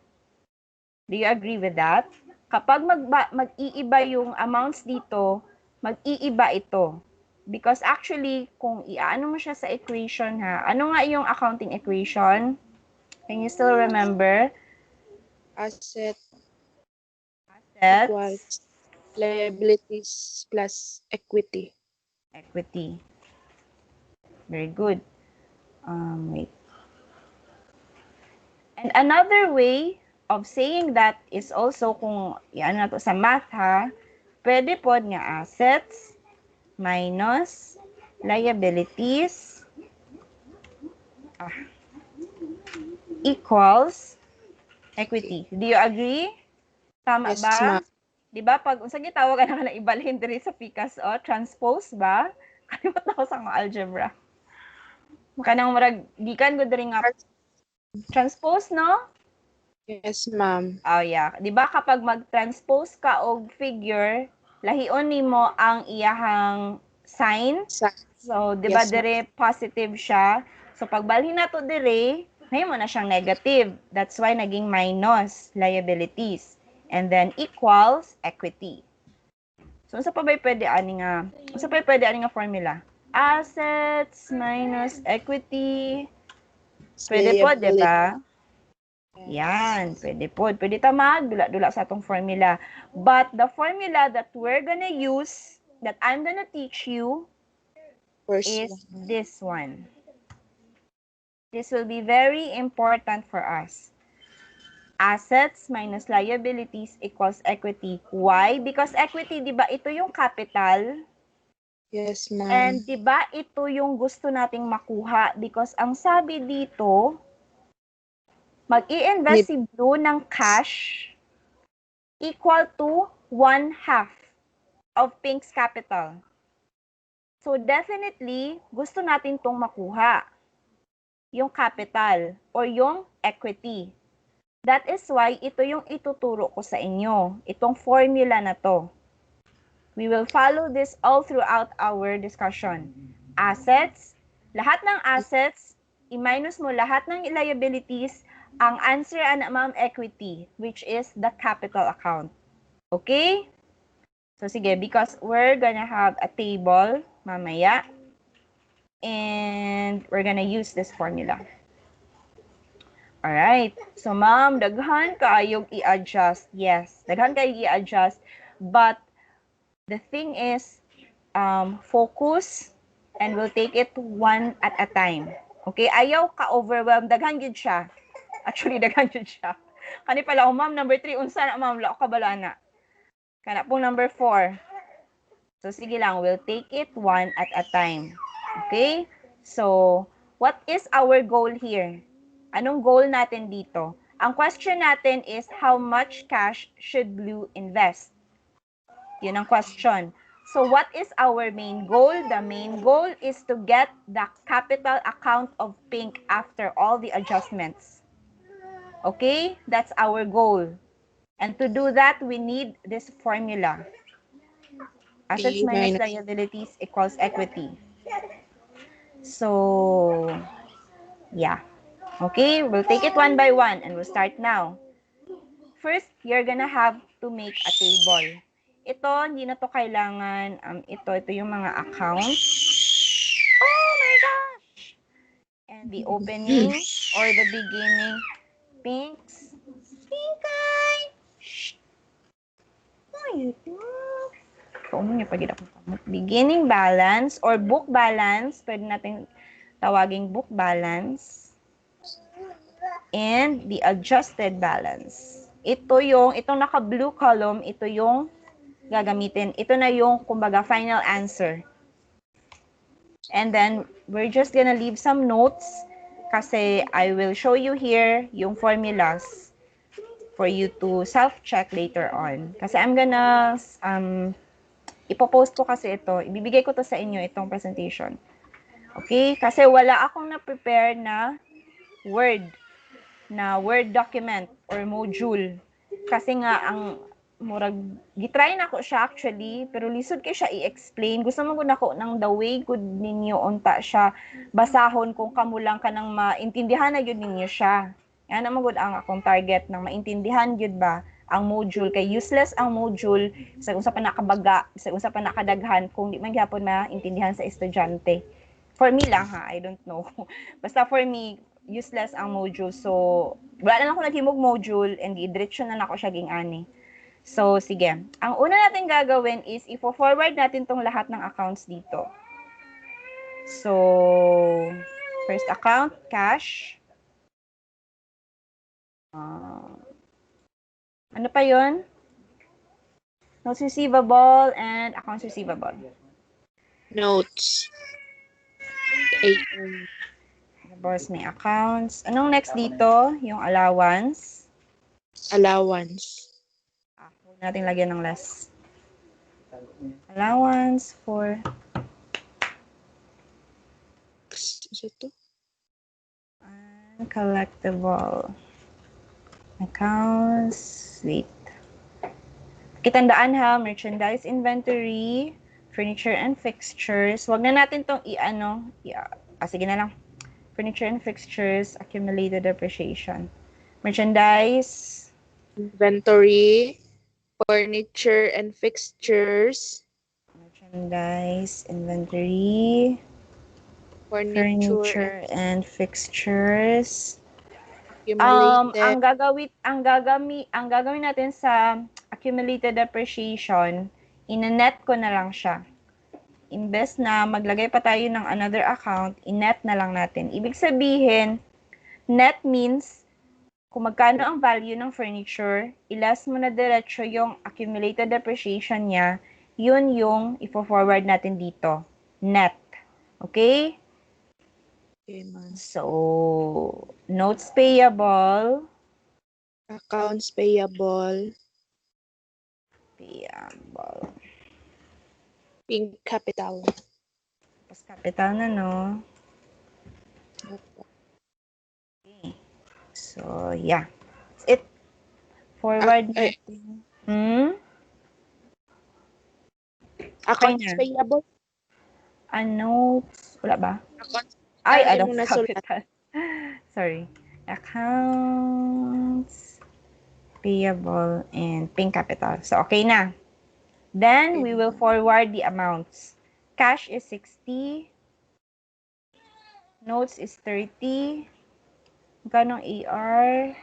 Do you agree with that? Kapag mag-iiba yung amounts dito, mag-iiba ito. Because actually, kung iaano mo siya sa equation ha, ano nga yung accounting equation? Can you still remember?
Asset
Assets,
equals liabilities plus equity.
equity. Very good. Wait. And another way of saying that is also kung yan na to sa math ha, pwede po nga assets minus liabilities equals equity. Do you agree? Tama
Yes,
ba?
ma'am.
Di ba? Pag unsa gitawag na na ibalhin diri sa Pikas o transpose ba? Kalimot na ako sa mga algebra. Kanang murag gikan ko diri nga transpose, no?
Yes, ma'am.
Oh, yeah. 'Di ba kapag mag-transpose ka og figure, lahion nimo ang iyahang sign. So, 'di ba
Yes,
dire positive siya. So pagbalhin nato dire, mahimo na siyang negative. That's why naging minus liabilities and then equals equity. So unsa pa ba pwede ani nga formula? Assets minus equity. Pwede po, 'di ba? Yan, pwede po. Pwede ta magdula-dula sa atong formula. But the formula that we're gonna use, that I'm gonna teach you, is this one. This will be very important for us. Assets minus liabilities equals equity. Why? Because equity, di ba, ito yung capital.
Yes, ma'am.
And di ba, ito yung gusto nating makuha. Because ang sabi dito, mag-i-invest si Blue ng cash equal to 1/2 of Pink's capital. So definitely, gusto natin tong makuha. Yung capital or yung equity. That is why ito yung ituturo ko sa inyo. Itong formula na to. We will follow this all throughout our discussion. Assets, lahat ng assets, i-minus mo lahat ng liabilities, ang answer ang ma'am equity, which is the capital account. Okay? So sige, because we're gonna have a table mamaya, and we're gonna use this formula. Alright. So ma'am, daghan kaayong i-adjust. Yes, daghan kaayong i-adjust. But the thing is, focus and we'll take it one at a time. Okay? Ayaw ka-overwhelm. Daghan yun siya. Actually, daghan yun siya. Kani pala, ma'am, number 3, unsa na, ma'am, lao ka bala na. Kana pong number 4. So, sige lang, we'll take it one at a time. Okay? So, what is our goal here? Anong goal natin dito? Ang question natin is, how much cash should Blue invest? Yun ang question. So, what is our main goal? The main goal is to get the capital account of Pink after all the adjustments. Okay? That's our goal. And to do that, we need this formula. Assets minus liabilities equals equity. So, yeah. Okay, we'll take it one by one and we'll start now. First, you're gonna have to make a table. Ito, hindi na to kailangan, ito yung mga accounts. Oh my gosh! And the opening or the beginning. Pinks. Pinkay! Shh! What are you doing? Kauno niya pagid ako. Beginning balance or book balance. Pwede natin tawaging book balance. And the adjusted balance. Itong naka-blue column, ito yung gagamitin. Ito na yung, kumbaga, final answer. And then, we're just gonna leave some notes kasi I will show you here yung formulas for you to self-check later on. Kasi I'm gonna, ipopost ko kasi ito. Ibibigay ko to sa inyo, itong presentation. Okay? Kasi wala akong na-prepare na Word document or module. Kasi nga, ang murag gitry na ko siya actually, pero lisod kay siya i-explain. Gusto mo gud nako nang the way good ninyo unta siya basahon kung kamo lang kanang maintindihan na gyud ninyo siya. Yan naman gud ang akong target nang maintindihan gyud ba ang module kay useless ang module sa unsa pa nakabaga, sa unsa pa nakadaghan kung di man gyapon maintindihan sa estudyante. For me lang ha, I don't know. Basta for me, useless ang module. So, wala na ako naghimog module and i-diretso na ako siya ging ani. So, sige. Ang una natin gagawin is i-forward natin tong lahat ng accounts dito. So, first account, cash. Ano pa yon? Notes receivable and accounts receivable.
Notes.
Tapos may accounts. Anong next dito? Yung allowance.
Allowance.
Huwag natin lagyan ng less. Allowance for
Isa to?
uncollectible accounts. Wait. Kitandaan ha, merchandise inventory, furniture and fixtures. Huwag na natin tong sige na lang. Furniture and fixtures, accumulated depreciation. Merchandise,
Inventory, furniture and fixtures,
merchandise, inventory, furniture and fixtures.
accumulated.
Ang gagawin natin sa accumulated depreciation, ina-net ko na lang siya. Imbes na maglagay pa tayo ng another account, i-net na lang natin. Ibig sabihin, net means kung magkano ang value ng furniture, ilas mo na diretso yung accumulated depreciation niya, yun yung i-forward natin dito. Net. Okay?
Okay, ma'am.
So, notes payable.
Accounts payable. Pink capital.
Tapos capital na, no? Okay. So, yeah. That's it. Forward natin.
Accounts
na.
payable.
Notes. Wala ba?
Accounts.
Ay,
Ayaw
that's
mo na sulat.
capital. Sorry. Accounts payable and pink capital. So, okay na. Then, we will forward the amounts. Cash is 60. Notes is 30. Magkano AR?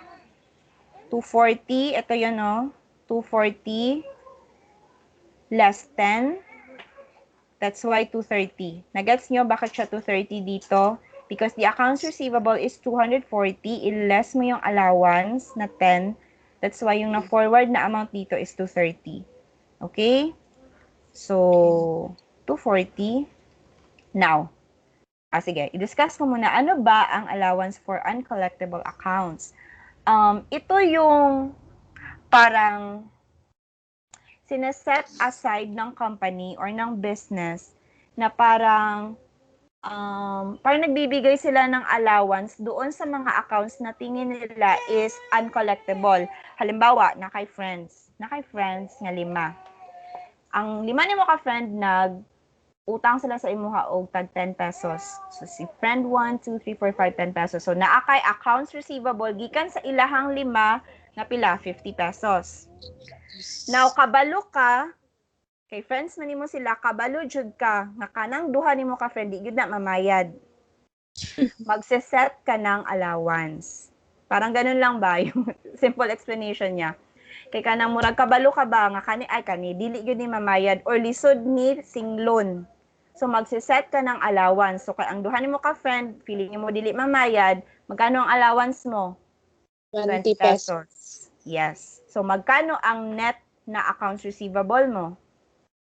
240. Ito yun, no? 240 less 10. That's why 230. Nagets nyo bakit siya 230 dito? Because the accounts receivable is 240. I-less mo yung allowance na 10. That's why yung na-forward na amount dito is 230. Okay? So, 240. Now, sige, i-discuss ko muna, ano ba ang allowance for uncollectible accounts? Ito yung parang sineset aside ng company or ng business na parang nagbibigay sila ng allowance doon sa mga accounts na tingin nila is uncollectible. Halimbawa, na kay friends nga 5. Ang 5 nimo ka friend utang sila sa imuha og tag 10 pesos. So si friend 1, 2, 3, 4, 5, 10 pesos. So naa kay accounts receivable gikan sa ilahang 5 na pila 50 pesos. Now kabalo ka kay friends man nimo sila, kabalo jud ka nga kanang duha nimo ka friend di gyud na mamayad. Magse-set ka ng allowance. Parang ganun lang ba yung simple explanation niya. Kay kanang murag kabalo ka ba nga kani dili gyud ni mamayad or lisod ni singlon. So magse-set ka ng allowance. So kay ang duha nimo ka friend, feeling nimo dili mamayad, magkano ang allowance mo?
20
pesos. Yes. So magkano ang net na accounts receivable mo?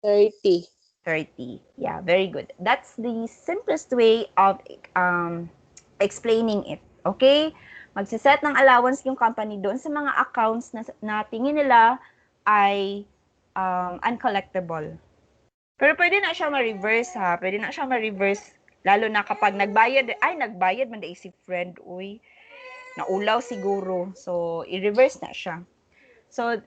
30.
30. Yeah, very good. That's the simplest way of explaining it. Okay? Magsiset ng allowance yung company doon sa mga accounts na tingin nila ay uncollectible. Pero pwede na siya ma-reverse ha. Pwede na siya ma-reverse lalo na kapag nagbayad man dahil si friend, uy, naulaw siguro. So, i-reverse na siya. So,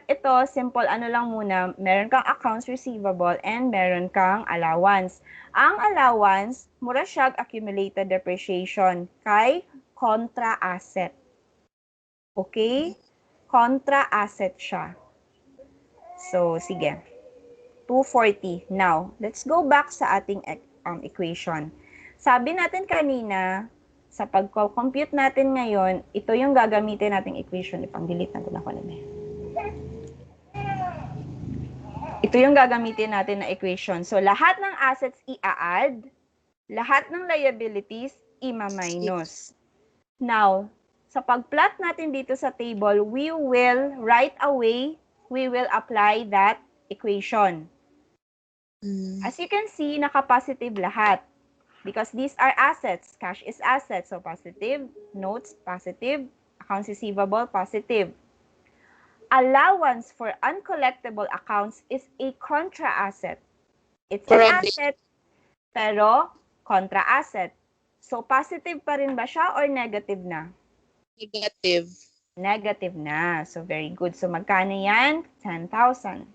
ito, simple ano lang muna, meron kang accounts receivable and meron kang allowance. Ang allowance, mura siya accumulated depreciation kay contra asset. Okay? Contra asset siya. So, sige. 240. Now, let's go back sa ating equation. Sabi natin kanina, sa pag-compute natin ngayon, ito yung gagamitin nating equation. Ipang-delete natin ako na. Ito yung gagamitin natin na equation. So, lahat ng assets i-add, lahat ng liabilities i-minus. Now, sa pag-plot natin dito sa table, we will apply that equation. As you can see, naka-positive lahat. Because these are assets. Cash is assets. So, positive. Notes, positive. Accounts receivable, positive. Allowance for uncollectible accounts is a contra asset. It's an asset, pero contra asset. So, positive pa rin ba siya or negative na?
Negative.
Negative na. So, very good. So, magkano yan? 10,000.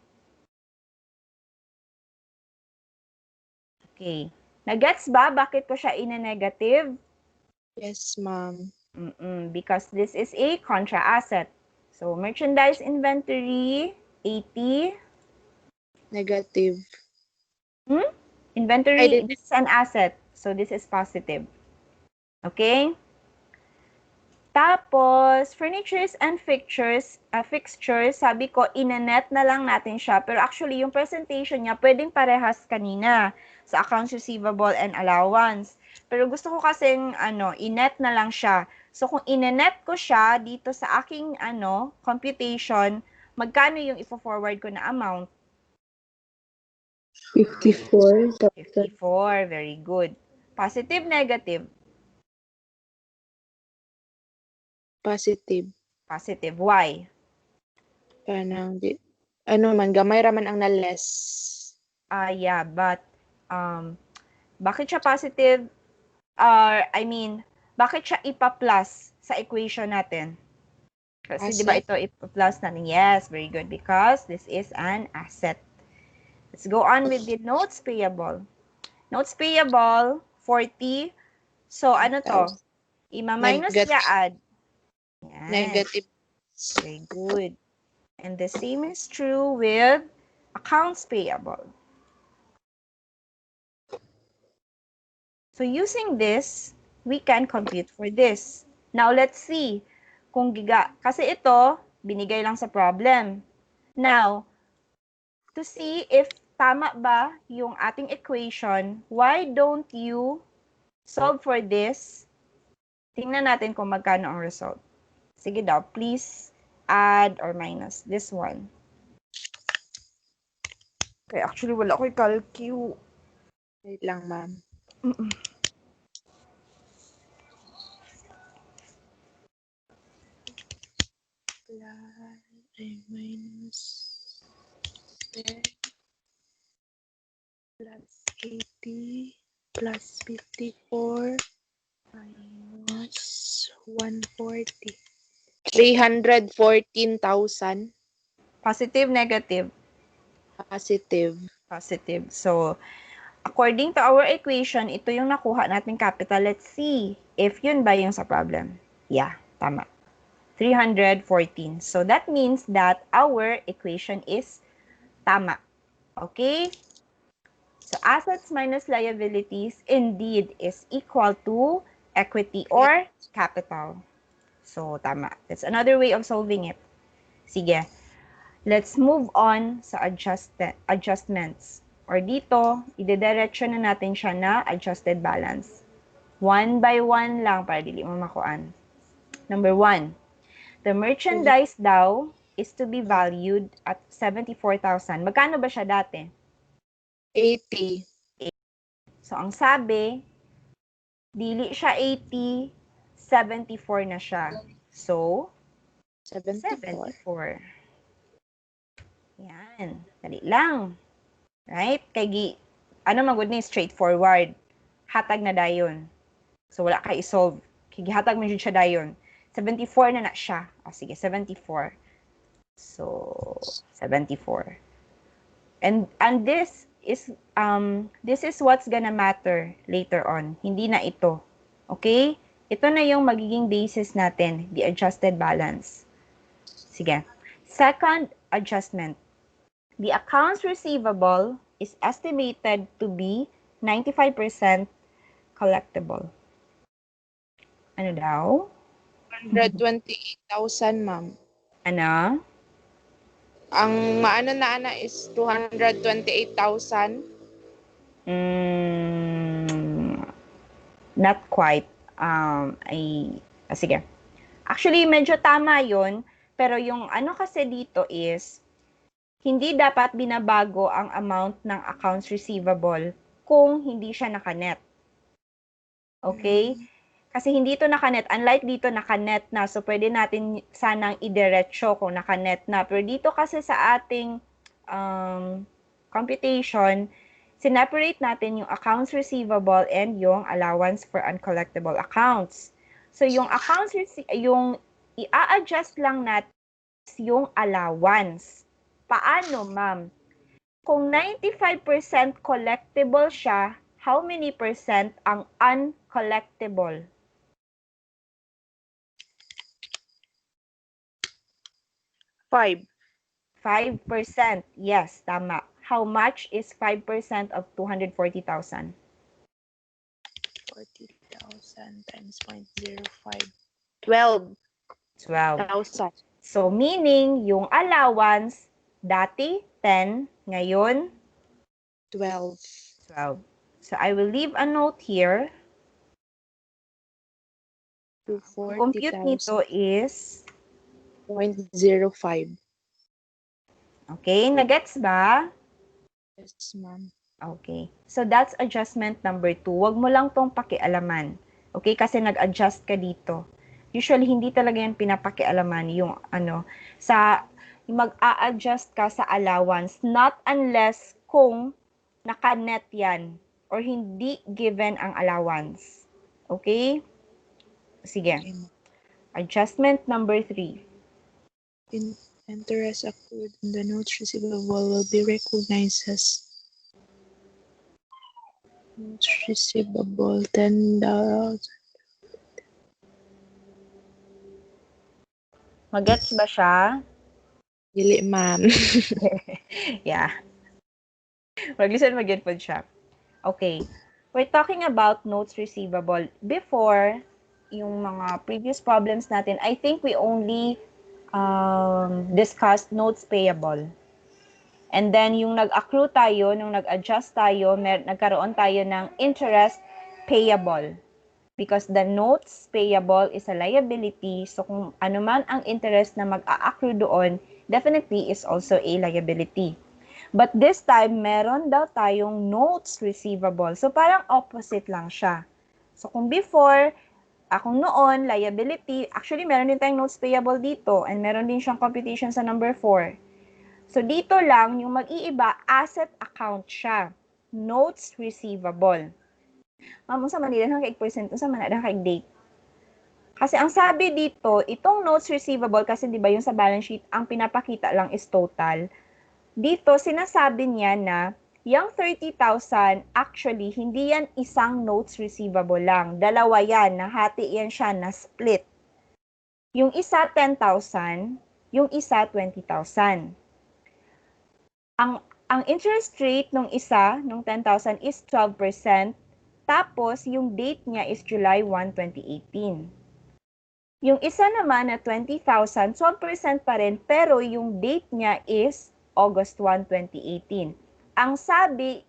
Okay. Nagets ba? Bakit ko siya ina-negative?
Yes, ma'am.
Because this is a contra asset. So, merchandise inventory, 80.
Negative.
Inventory, this is an asset. So, this is positive. Okay? Tapos, furnitures and fixtures, sabi ko, inanet na lang natin siya. Pero actually, yung presentation niya, pwedeng parehas kanina sa accounts receivable and allowance. Pero gusto ko kasing, inet na lang siya. So, kung inanet ko siya dito sa aking, computation, magkano yung ifo-forward ko na amount?
54.
54. Very good. Positive, negative?
Positive.
Positive. Why?
Parang, gamay raman ang na-less.
Yeah, but bakit siya positive? Bakit siya ipa-plus sa equation natin? Kasi di ba ito ipa-plus natin? Yes, very good. Because this is an asset. Let's go on with the notes payable. Notes payable, 40. So, ano to? Ima-minus niya add. Yes.
Negative.
Very good. And the same is true with accounts payable. So, using this, we can compute for this. Now, let's see. Kasi ito, binigay lang sa problem. Now, to see if tama ba yung ating equation, why don't you solve for this? Tingnan natin kung magkano ang result. Sige daw, please add or minus this one. Okay, actually, wala ko'y calcu.
Wait lang, ma'am. Minus 10 plus 80 plus 54 minus 140. 314,000.
Positive, negative?
Positive.
Positive. So, according to our equation, ito yung nakuha nating capital. Let's see if yun ba yung sa problem. Yeah, tama. 314. So, that means that our equation is tama. Okay? So, assets minus liabilities indeed is equal to equity or capital. So, tama. That's another way of solving it. Sige. Let's move on sa adjustments. Or dito, idediretso na natin siya na adjusted balance. One by one lang para dili mo makuan. Number 1. The merchandise daw is to be valued at 74,000. Magkano ba siya dati?
80.
So, ang sabi, dili siya 80, 74 na siya. So,
74.
74. Yan. Dali lang. Right? Ano magud ni straightforward. Hatag na dayon. So, wala ka isolve. Hatag mo siya dayon. 74 na siya. O, sige, 74. So, 74. And this is what's gonna matter later on. Hindi na ito. Okay? Ito na yung magiging basis natin, the adjusted balance. Sige. Second adjustment. The accounts receivable is estimated to be 95% collectible. Ano daw?
128,000, ma'am.
Ano?
Ang maano na ana is 228,000.
Not quite. Sige. Actually, medyo tama yun. Pero yung ano kasi dito is, hindi dapat binabago ang amount ng accounts receivable kung hindi siya nakanet. Okay? Kasi hindi ito nakanet. Unlike dito, nakanet na. So, pwede natin sanang idiretso kung nakanet na. Pero dito kasi sa ating computation, sineparate natin yung accounts receivable and yung allowance for uncollectible accounts. So, yung yung i-adjust lang natin yung allowance. Paano, ma'am? Kung 95% collectible siya, how many percent ang uncollectible?
5.
5%. Yes, tama. How much is 5% of 240,000?
40,000 times 0.05. 12,000.
12. So, meaning, yung allowance, dati 10, ngayon
12.
12. So, I will leave a note here. Compute nito is
0.05.
okay, nagets ba?
Yes, ma'am.
Okay. So, that's adjustment number 2. Huwag mo lang tong pakialaman. Okay? Kasi nag-adjust ka dito. Usually, hindi talaga yan pinapakialaman yung mag-a-adjust ka sa allowance. Not unless kung naka-net yan or hindi given ang allowance. Okay? Sige.
Okay, ma'am.
Adjustment number 3.
Interest accrued in the notes receivable will be recognized as notes receivable 10,000.
Magets ba siya?
Dili, ma'am.
Yeah. Mag-listen mag-get po siya. Okay. We're talking about notes receivable. Before, yung mga previous problems natin, I think we only discussed notes payable. And then, yung nag-accrue tayo, nung nag-adjust tayo, nagkaroon tayo ng interest payable. Because the notes payable is a liability. So, kung ano man ang interest na mag-a-accrue doon, definitely is also a liability. But this time, meron daw tayong notes receivable. So, parang opposite lang siya. So, kung before, kung noon, liability, actually, meron din tayong notes payable dito and meron din siyang computation sa number 4. So, dito lang, yung mag-iiba, asset account siya. Notes receivable. Ma'am, sa Manila, kay percent, sa Manila, kay date. Kasi ang sabi dito, itong notes receivable, kasi di ba yung sa balance sheet, ang pinapakita lang is total. Dito, sinasabi niya na, yung 30,000, actually, hindi yan isang notes receivable lang. Dalawa yan, nahati yan siya na split. Yung isa, 10,000, yung isa, 20,000. Ang interest rate nung isa, nung 10,000 is 12%. Tapos, yung date niya is July 1, 2018. Yung isa naman na 20,000, 12% pa rin, pero yung date niya is August 1, 2018. Ang sabi,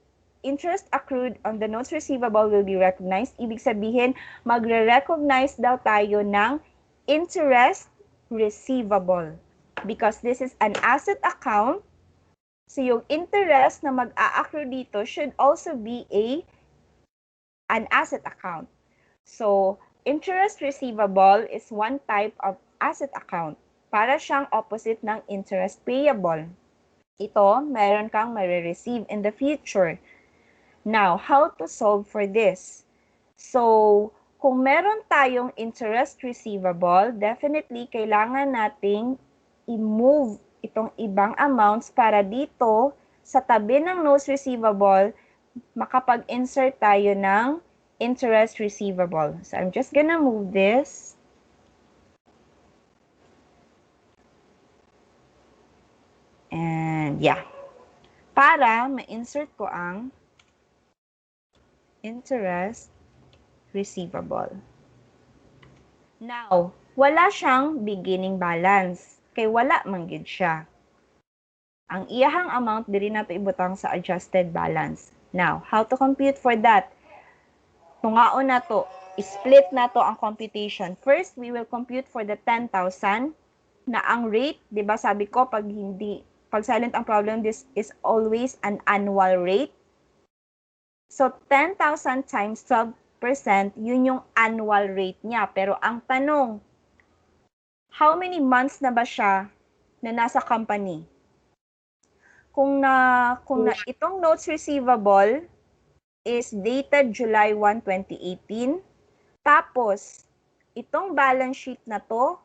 interest accrued on the notes receivable will be recognized. Ibig sabihin, magre-recognize daw tayo ng interest receivable. Because this is an asset account, So yung interest na mag-a-accrue dito should also be an asset account. So interest receivable is one type of asset account. Para siyang opposite ng interest payable. Ito, meron kang marireceive in the future. Now, how to solve for this? So, kung meron tayong interest receivable, definitely kailangan nating i-move itong ibang amounts para dito sa tabi ng notes receivable, makapag-insert tayo ng interest receivable. So, I'm just gonna move this. And yeah, para ma-insert ko ang interest receivable. Now, wala siyang beginning balance. Kay wala man gid siya. Ang iyahang amount diri nato ibutang sa adjusted balance. Now, how to compute for that? Tungaon na to. Split na to ang computation. First, we will compute for the 10,000 na ang rate, 'di ba sabi ko pag silent ang problem, this is always an annual rate. So, 10,000 times 12%, yun yung annual rate niya. Pero ang tanong, how many months na ba siya na nasa company? Kung itong notes receivable is dated July 1, 2018, tapos itong balance sheet na to,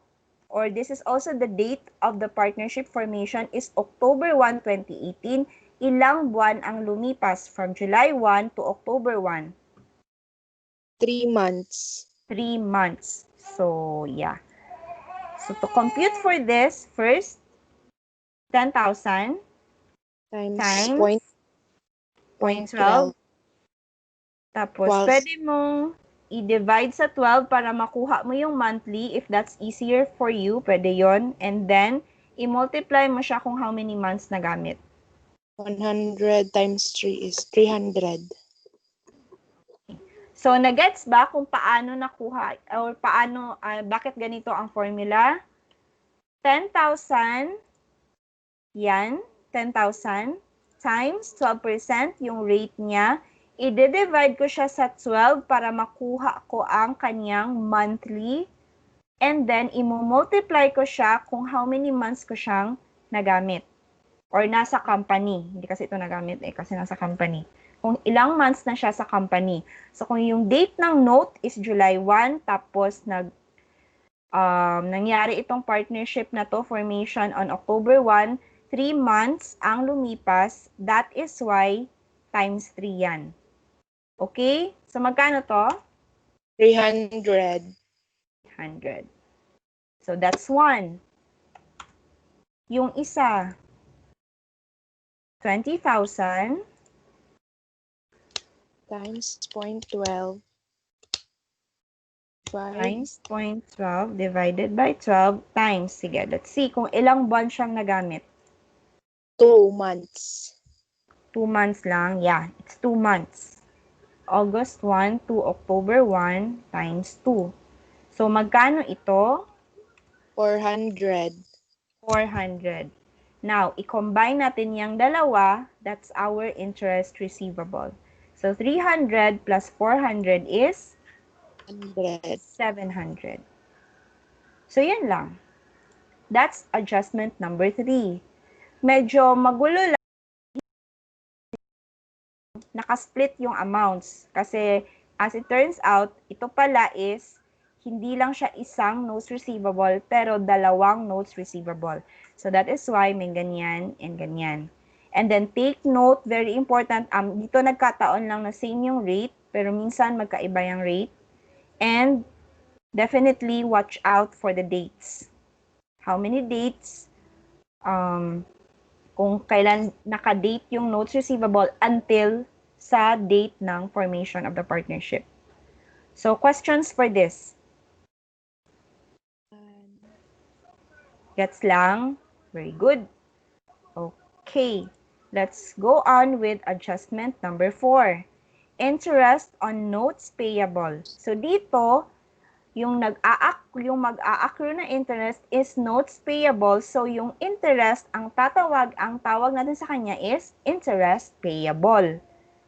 or this is also the date of the partnership formation, is October 1, 2018, ilang buwan ang lumipas from July 1 to October 1?
3 months.
3 months. So, yeah. So, to compute for this, first, 10,000
Times
times
0.12.
Tapos,
12.
pwede mong i-divide sa 12 para makuha mo yung monthly. If that's easier for you, pwede yon. And then, i-multiply mo siya kung how many months na gamit.
100 times 3 is 300.
So, nagets ba kung paano nakuha or paano, bakit ganito ang formula? 10,000, yan, 10,000 times 12%, yung rate niya. I-divide ko siya sa 12 para makuha ko ang kanyang monthly. And then, i-multiply ko siya kung how many months ko siyang nagamit. Or nasa company. Hindi kasi ito nagamit kasi nasa company. Kung ilang months na siya sa company. So, kung yung date ng note is July 1, tapos nangyari itong partnership na to, formation on October 1, 3 months ang lumipas, that is why times 3 yan. Okay? So, magkano to?
300.
100. So, that's 1. Yung isa, 20,000
Times 0.12.
times 0.12 divided by 12 times. Sige, let's see kung ilang buwan siyang nagamit.
2 months.
2 months lang. Yeah, it's 2 months. August 1 to October 1 times 2. So, magkano ito?
400.
400. Now, i-combine natin yung dalawa. That's our interest receivable. So, 300 plus 400 is
100.
700. So, yan lang. That's adjustment number 3. Medyo magulo lang. Nakasplit yung amounts. Kasi, as it turns out, ito pala is hindi lang siya isang notes receivable, pero dalawang notes receivable. So, that is why may ganyan and ganyan. And then, take note, very important, dito nagkataon lang na same yung rate, pero minsan magkaiba yung rate. And, definitely watch out for the dates. How many dates? Kung kailan naka-date yung notes receivable until sa date ng formation of the partnership. So, questions for this? Gets lang? Very good. Okay. Let's go on with adjustment number 4. Interest on notes payable. So, dito, yung mag-a-accrue na interest is notes payable. So, yung interest, ang tawag natin sa kanya is interest payable.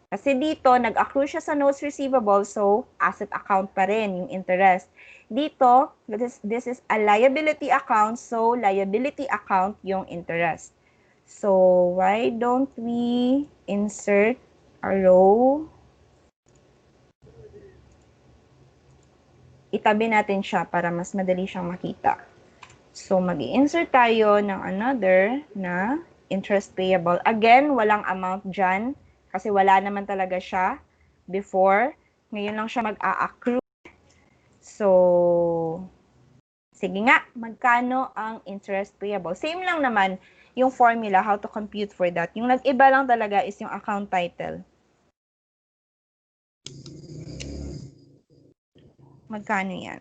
Kasi dito, nag-accrue siya sa notes receivable, so asset account pa rin yung interest. Dito, this is a liability account, so liability account yung interest. So, why don't we insert a row? Itabi natin siya para mas madali siyang makita. So, mag-i-insert tayo ng another na interest payable. Again, walang amount dyan kasi wala naman talaga siya before. Ngayon lang siya mag-a-accrue. So, sige nga, magkano ang interest payable? Same lang naman yung formula, how to compute for that. Yung nag-iba lang talaga is yung account title. Magkano yan?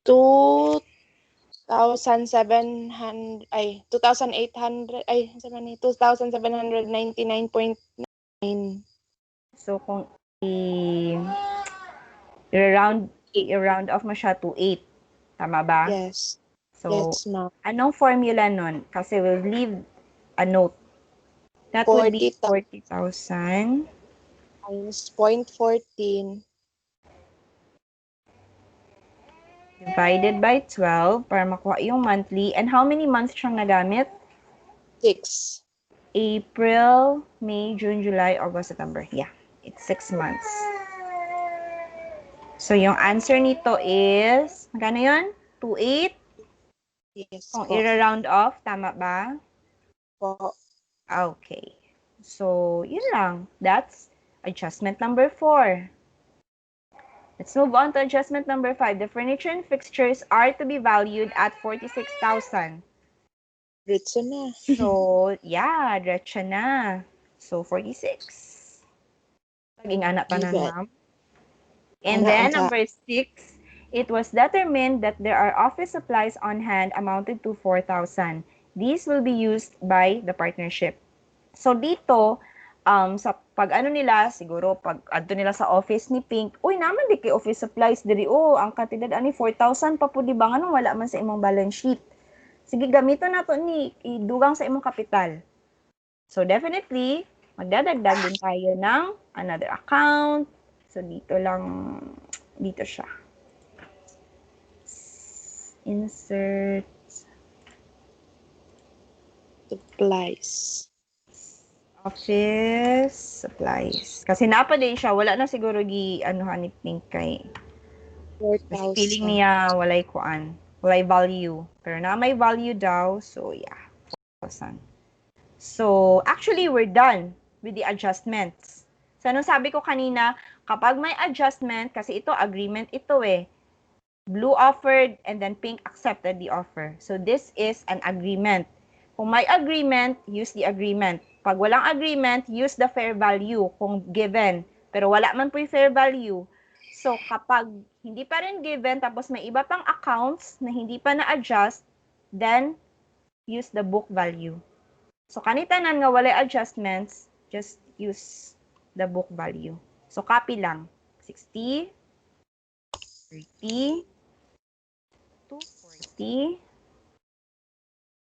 2,700 ay 2,800 ay 2,799.9.
So, kung i-round off mo siya to 8. Tama ba?
Yes.
So,
Yes, ma'am.
anong formula nun? Kasi we'll leave a note. That would be 40,000
minus 0.14
divided by 12 para makuha yung monthly. And how many months siyang nagamit?
6.
April, May, June, July, August, September. Yeah, it's 6 months. So, yung answer nito is, magkano yun? 2,800?
Yes
Kung
po.
i-round off, tama ba?
Po.
Okay. So, yun lang. That's adjustment number 4. Let's move on to adjustment number 5. The furniture and fixtures are to be valued at 46,000.
Diretso na.
So, yeah, diretso na. So, 46. Naging anak pa na,
Given.
ma'am. And then, number 6, it was determined that there are office supplies on hand amounted to 4,000. These will be used by the partnership. So, dito, sa pag-ano nila, siguro, pag-adto nila sa office ni Pink, uy, naman di kay office supplies, diri, ang kantidad, 4,000 pa po, di ba, nga wala man sa imong balance sheet. Sige, gamiton na to ni, idugang sa imong kapital. So, definitely, magdadagdag din tayo ng another account. So, dito siya. Insert
Supplies.
office supplies. Kasi napa din siya, wala na siguro anuhan ni Pink kay
4,000.
feeling niya walay value. Pero na may value daw, so yeah, 4,000. So, actually, we're done with the adjustments. So, anong sabi ko kanina, kapag may adjustment, kasi ito, agreement ito eh. Blue offered and then Pink accepted the offer. So, this is an agreement. Kung may agreement, use the agreement. Pag walang agreement, use the fair value kung given. Pero wala man po yung fair value. So, kapag hindi pa rin given, tapos may iba pang accounts na hindi pa na-adjust, then use the book value. So, kanitanan nga walay adjustments, just use the book value. So, copy lang. 60, 30, 240.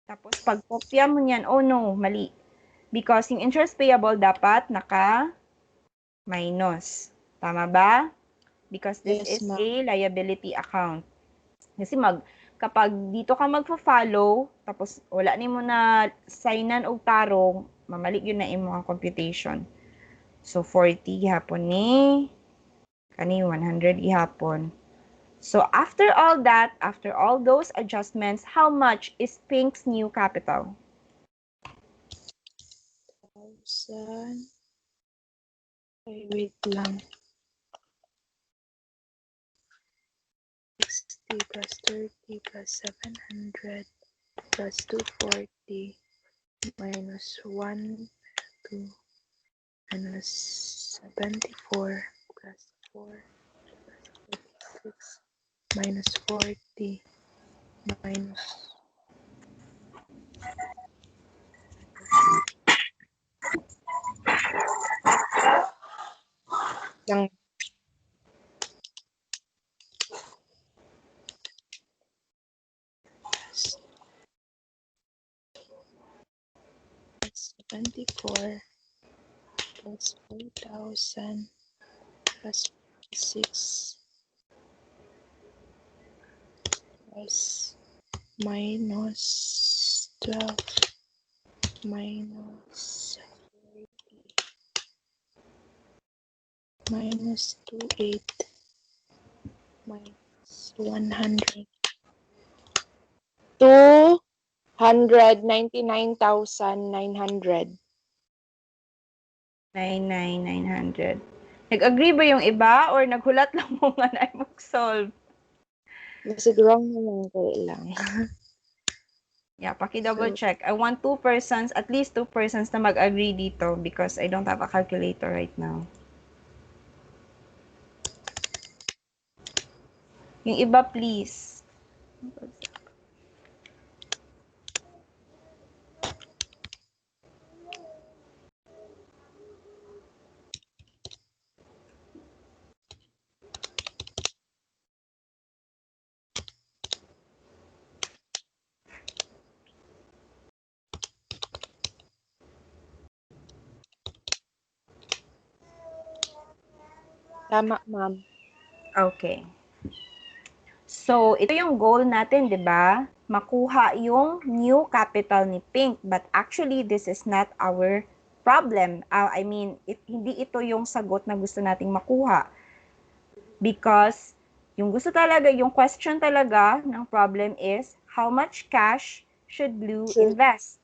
Tapos, pag kopya mo niyan, oh no, mali. Because yung interest payable dapat naka-minus. Tama ba? Because this
Yes,
is
ma'am.
a liability account. Kasi kapag dito ka magfa-follow, tapos wala ni mo na signan o tarong, mamali yun na imo ang computation. So, 40 gihapon ni, kani 100 gihapon. So, after all those adjustments, how much is Pink's new capital?
1,000. Ay, wait lang. 60 plus 30 plus 700 plus 240 minus 1, 2, minus 74 plus 4 plus 46 minus 40 minus 1, lang. Plus 24 plus 4,000 plus 6 plus minus 12 minus 40 minus 28 minus 100 299,900.
9,900. Nag-agree ba yung iba or naghulat lang mo nga na mag-solve?
Nasigurong naman ko lang.
Yeah, paki-double check. I want two persons, at least two persons na mag-agree dito because I don't have a calculator right now. Yung iba, please.
Tama, ma'am.
Okay. So, ito yung goal natin, di ba? Makuha yung new capital ni Pink. But actually, this is not our problem. I mean, hindi ito yung sagot na gusto nating makuha. Because yung gusto talaga, yung question talaga ng problem is, how much cash should Blue invest?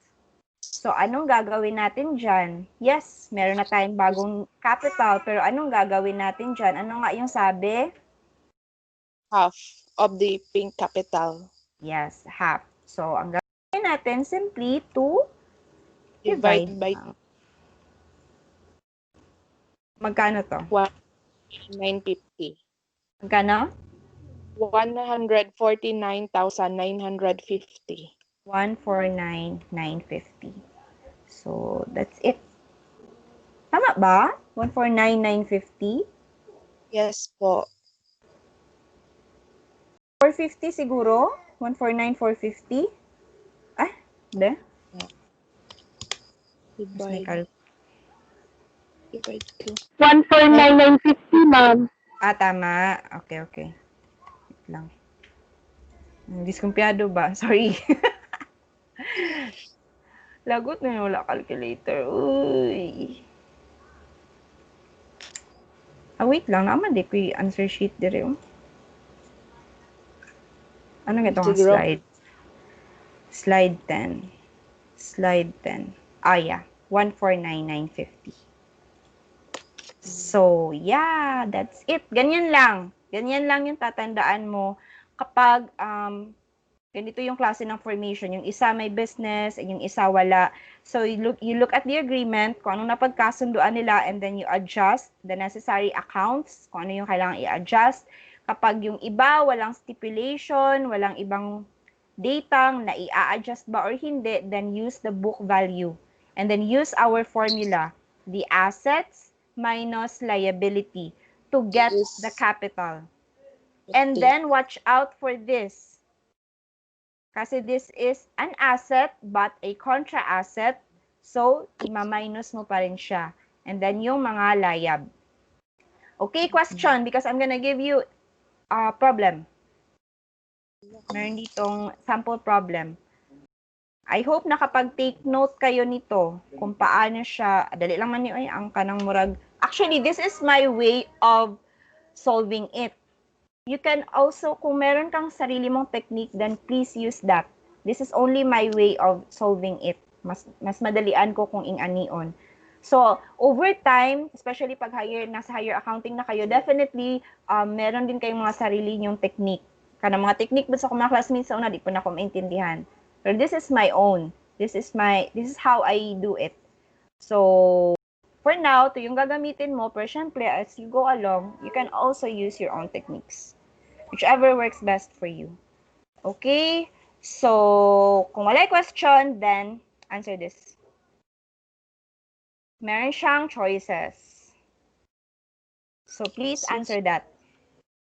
So, anong gagawin natin dyan? Yes, meron na tayong bagong capital, pero anong gagawin natin dyan? Ano nga yung sabi?
Half of the Pink capital.
Yes, half. So, ang gagawin natin simply to divide
Divide by
Magkano to?
950.
Magkano?
149,950.
149,950. So, that's it. Tama ba? 149,950?
Yes po.
450 siguro? 149,450? Ah, hindi.
Divide to
149,950, ma'am.
Ah, tama. Okay, okay. Wait lang. Diskumpiyado ba? Sorry. Lagot na yung wala calculator. Uy. Ah, wait lang. Naman di ko yung answer sheet dire. Oh. Ano nga itong
Siguro.
slide? Slide 10. Slide 10. Ah, yeah. 149,950. So, yeah. That's it. Ganyan lang. Ganyan lang yung tatandaan mo kapag ganito yung klase ng formation. Yung isa may business, and yung isa wala. So, you look at the agreement, kung anong napagkasunduan nila, and then you adjust the necessary accounts, kung ano yung kailangan i-adjust. Kapag yung iba, walang stipulation, walang ibang datang na i-adjust ba or hindi, then use the book value. And then use our formula, the assets minus liability to get the capital. And then watch out for this. Kasi this is an asset but a contra asset. So, ima-minus mo pa rin siya. And then yung mga layab. Okay, question because I'm gonna give you a problem. Meron ditong sample problem. I hope nakapag-take note kayo nito kung paano siya, dali lang man yun, ang kanang murag. Actually, this is my way of solving it. You can also, kung meron kang sarili mong technique, then please use that. This is only my way of solving it. Mas madalian ko kung ing-anion. So, over time, especially pag nasa higher accounting na kayo, definitely, meron din kayong mga sarili nyong technique. Kana mga technique ba sa mga classmates sa una, di po na ako maintindihan. But this is my own. This is how I do it. So, for now, to yung gagamitin mo, pero syempre, as you go along, you can also use your own techniques. Whichever works best for you. Okay? So, kung wala question, then answer this. Meron siyang choices. So please
Since
answer that.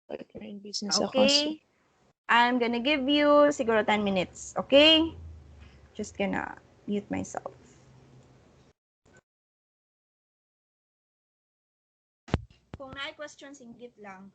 partner in business ako. So,
Okay? I'm gonna give you siguro 10 minutes. Okay? Just gonna mute myself. Kung may questions, inggit lang.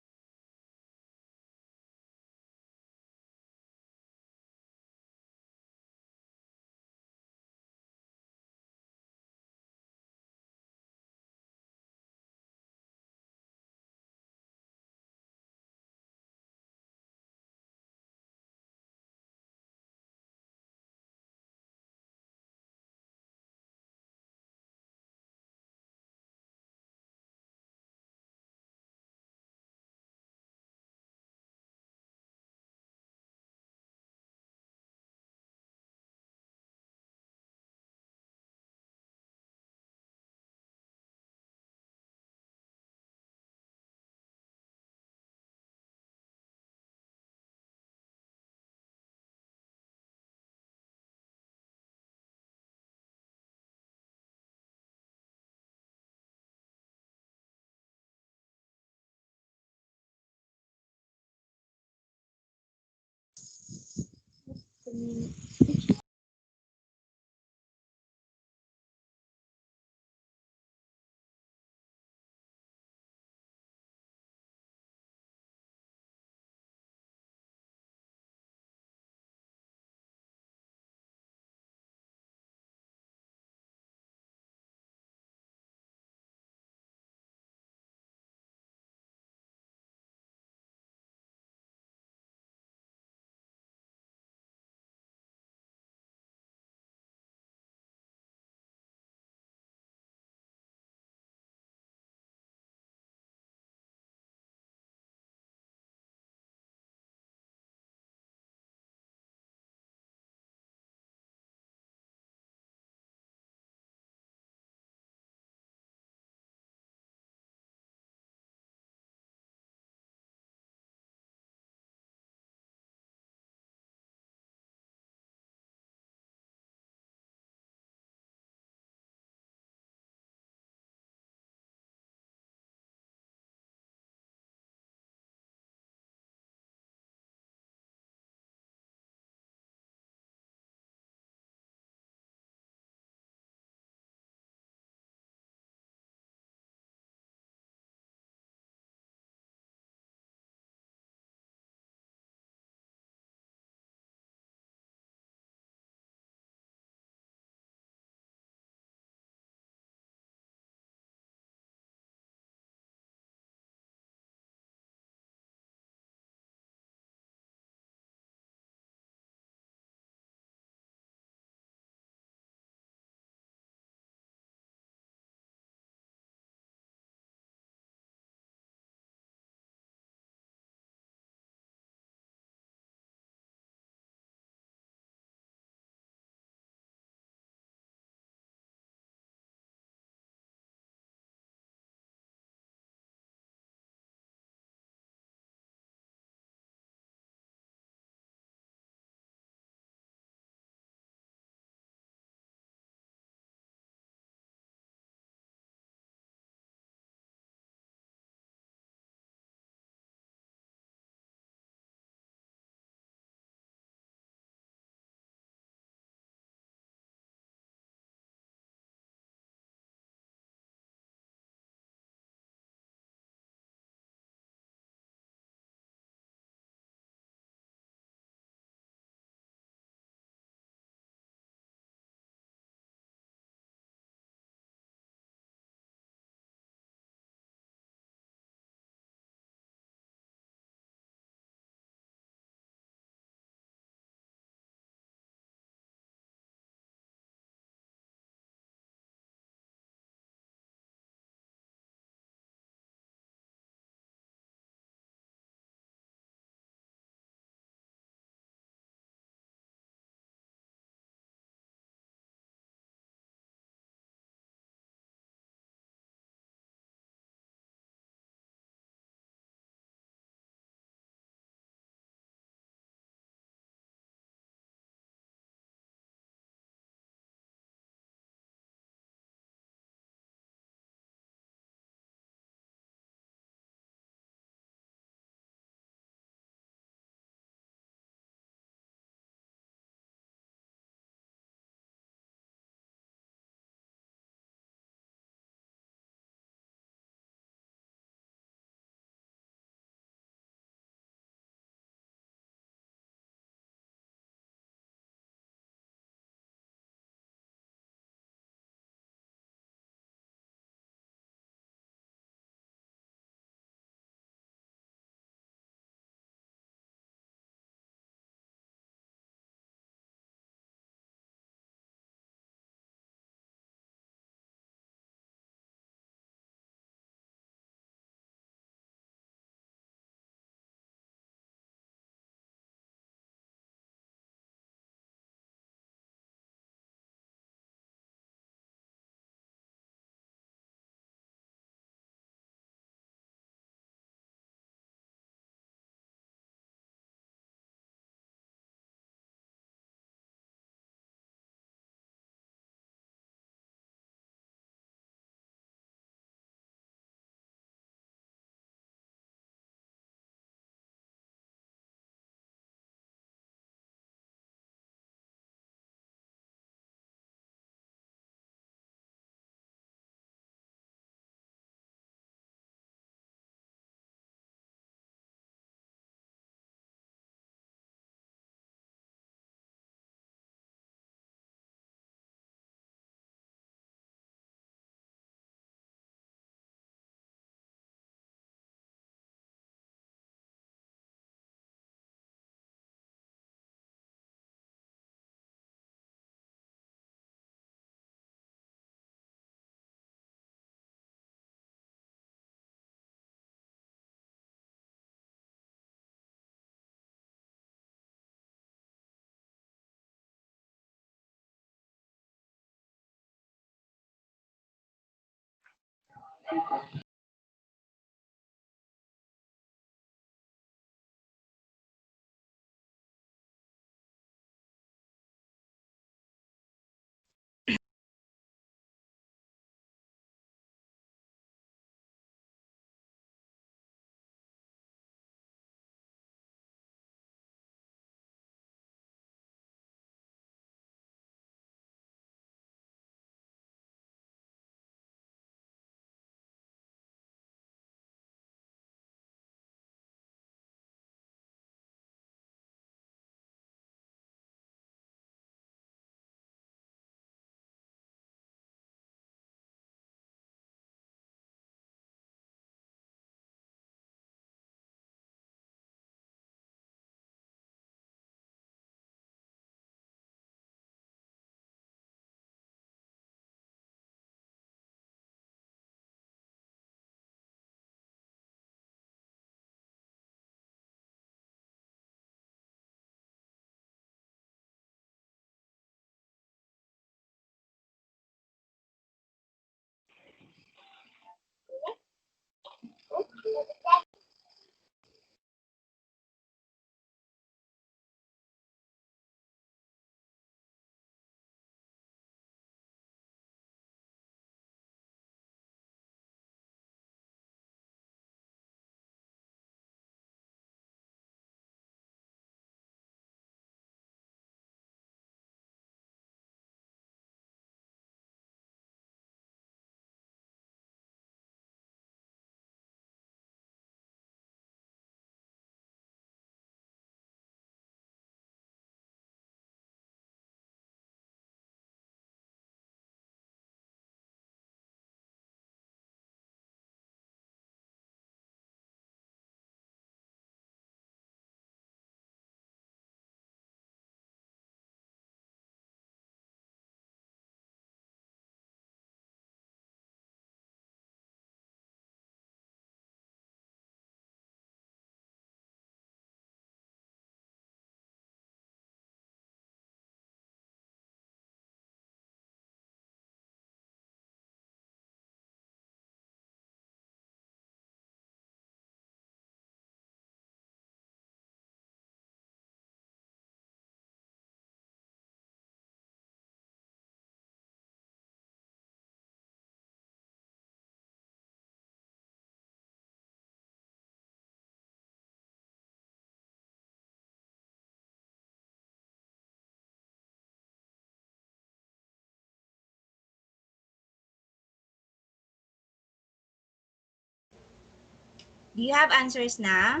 Do you have answers na?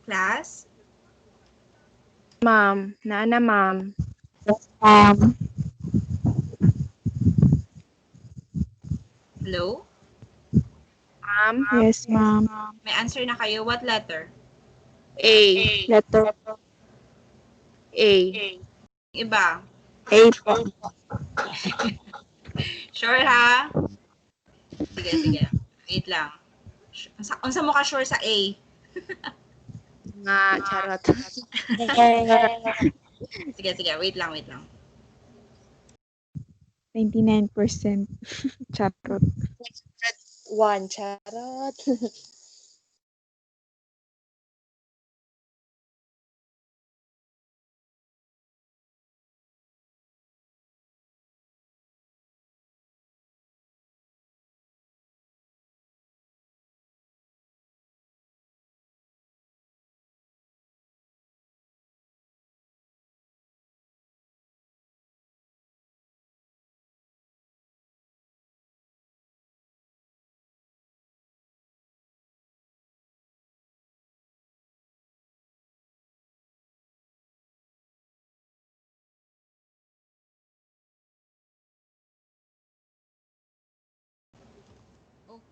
Class?
Ma'am. Naana, ma'am.
Hello?
Ma'am.
Yes, ma'am.
May answer na kayo? What letter?
A.
Letter
A.
Iba?
A po.
Sure ha? Sige, sige. Wait lang. Unsa mo ka sure sa A?
Nga, charot.
Sige, sige. Wait lang, wait lang.
99%. Charot.
1, charot.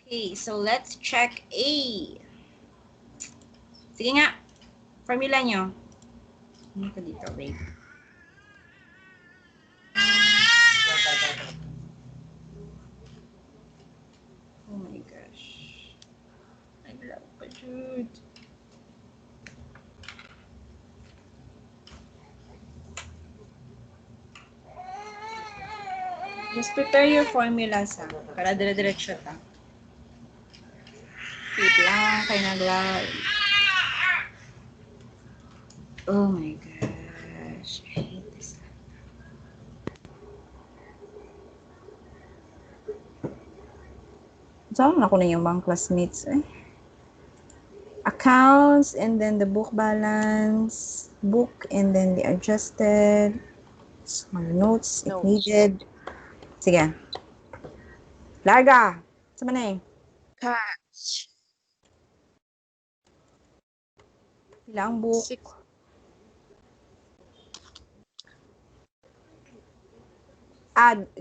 Okay, so let's check A. Sige nga. Formula nyo. Ano ko dito? Wait. Oh my gosh. Naglag pa, Jude. Just prepare your formulas ha. Para dire-diretso ta. Wait lang, kay naglag. Oh my gosh. I hate this. Saan ako na yung mga classmates eh. Accounts and then the book balance, book and then the adjusted, mga notes if
Notes.
needed. Sige. Larga! Sama na eh.
Cash.
Ilang book?
6.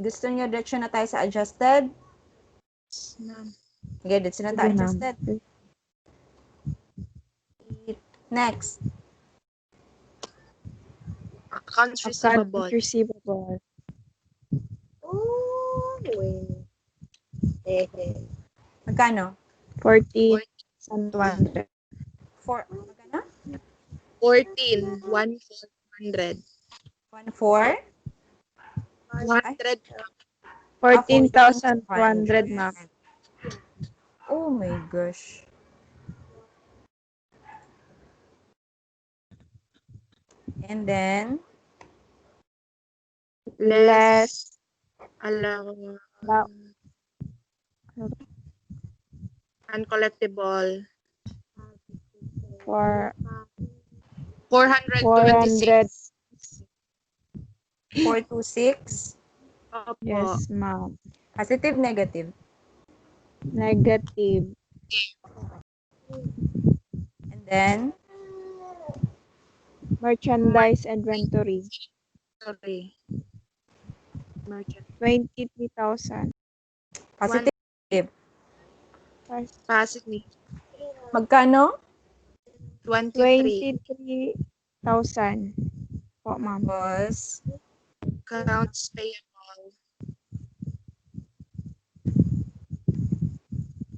Gusto niyo diretso na tayo sa adjusted?
Ma'am.
Sige, diretso na tayo
Sige, ma'am.
adjusted. Next.
Accounts
Account
receivable.
receivable.
Oh, wait.
Magkano?
40,100.
Magkano?
14. 1,400.
1,400?
100.
14,200, ma'am.
Oh my gosh. And then,
Less.
Allow. Uncollectible.
For
426.
426.
Opo.
yes, ma'am.
Positive, negative.
Negative.
And then,
Merchandise inventory.
Sorry. Merchant.
23,000.
positive.
Positive.
Magkano?
23.
23,000 po, ma'am.
Was
Accounts payable.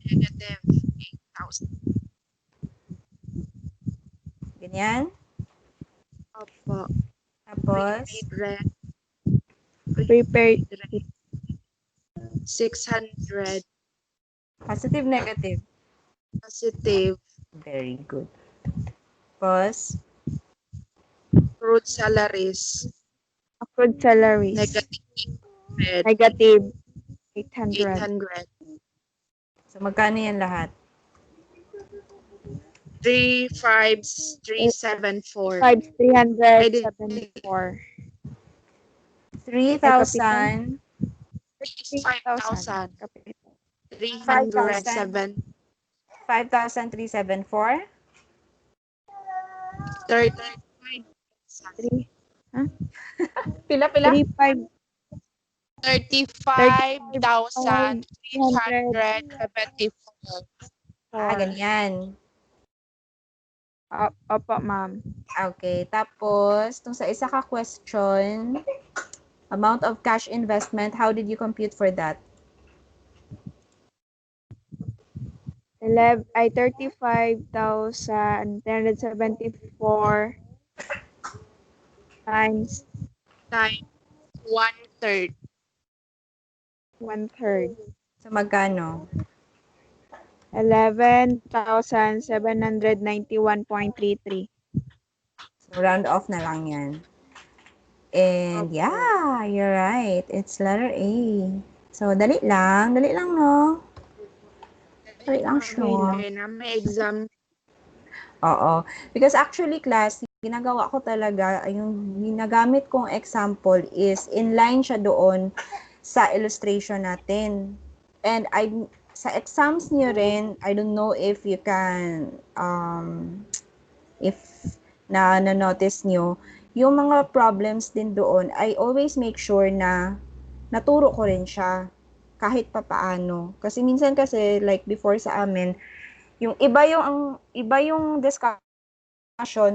Negative 8,000.
ganyan.
Opo.
Tapos,
Prepaid rent.
Prepaid
rent. 600.
positive, negative.
Positive.
Very good. Tapos,
Accrued salaries.
accrued salaries.
Negative.
Negative 800.
800.
so magkano yan lahat?
3,374.
5,374.
3,000.
5,000.
5,000.
307.
5,374.
35,000.
Pila?
35,374.
35,374.
Ganyan.
Opo, ma'am.
Okay. Tapos, tung sa isa ka question, amount of cash investment, how did you compute for that?
35,374 times
Times 1/3.
1/3.
So, magkano?
11,791.33.
So, round off na lang yan. And,
Opo.
yeah, you're right. It's letter A. So, dali lang. Dali lang, no? Dali lang siya.
May exam.
Oo. Because actually, class, ginagawa ko talaga, yung ginagamit kong example is inline siya doon sa illustration natin. And sa exams niyo rin, I don't know if you can, if na-notice niyo, yung mga problems din doon, I always make sure na naturo ko rin siya kahit papaano. Kasi minsan kasi, like before sa amin, yung iba yung discussion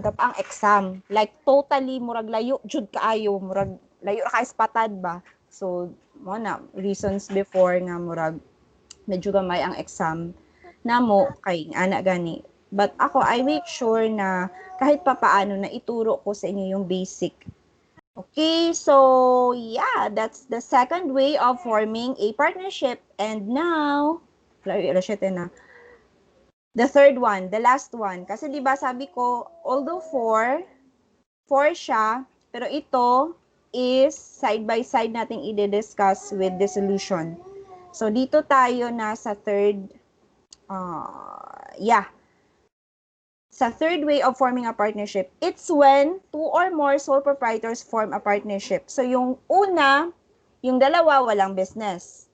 tap ang exam like totally murag layo jud kaayo murag layo ra ka espatad ba, so mo na reasons before nga murag medyo gamay ang exam namo kay ana gani, but ako I make sure na kahit papaano na ituro ko sa inyo yung basic Okay, so yeah, that's the second way of forming a partnership. And now, the third one, the last one. Kasi di ba sabi ko, although four siya, pero ito is side by side nating i-discuss with dissolution. So dito tayo na sa third, sa third way of forming a partnership, it's when two or more sole proprietors form a partnership. So yung una, yung dalawa walang business.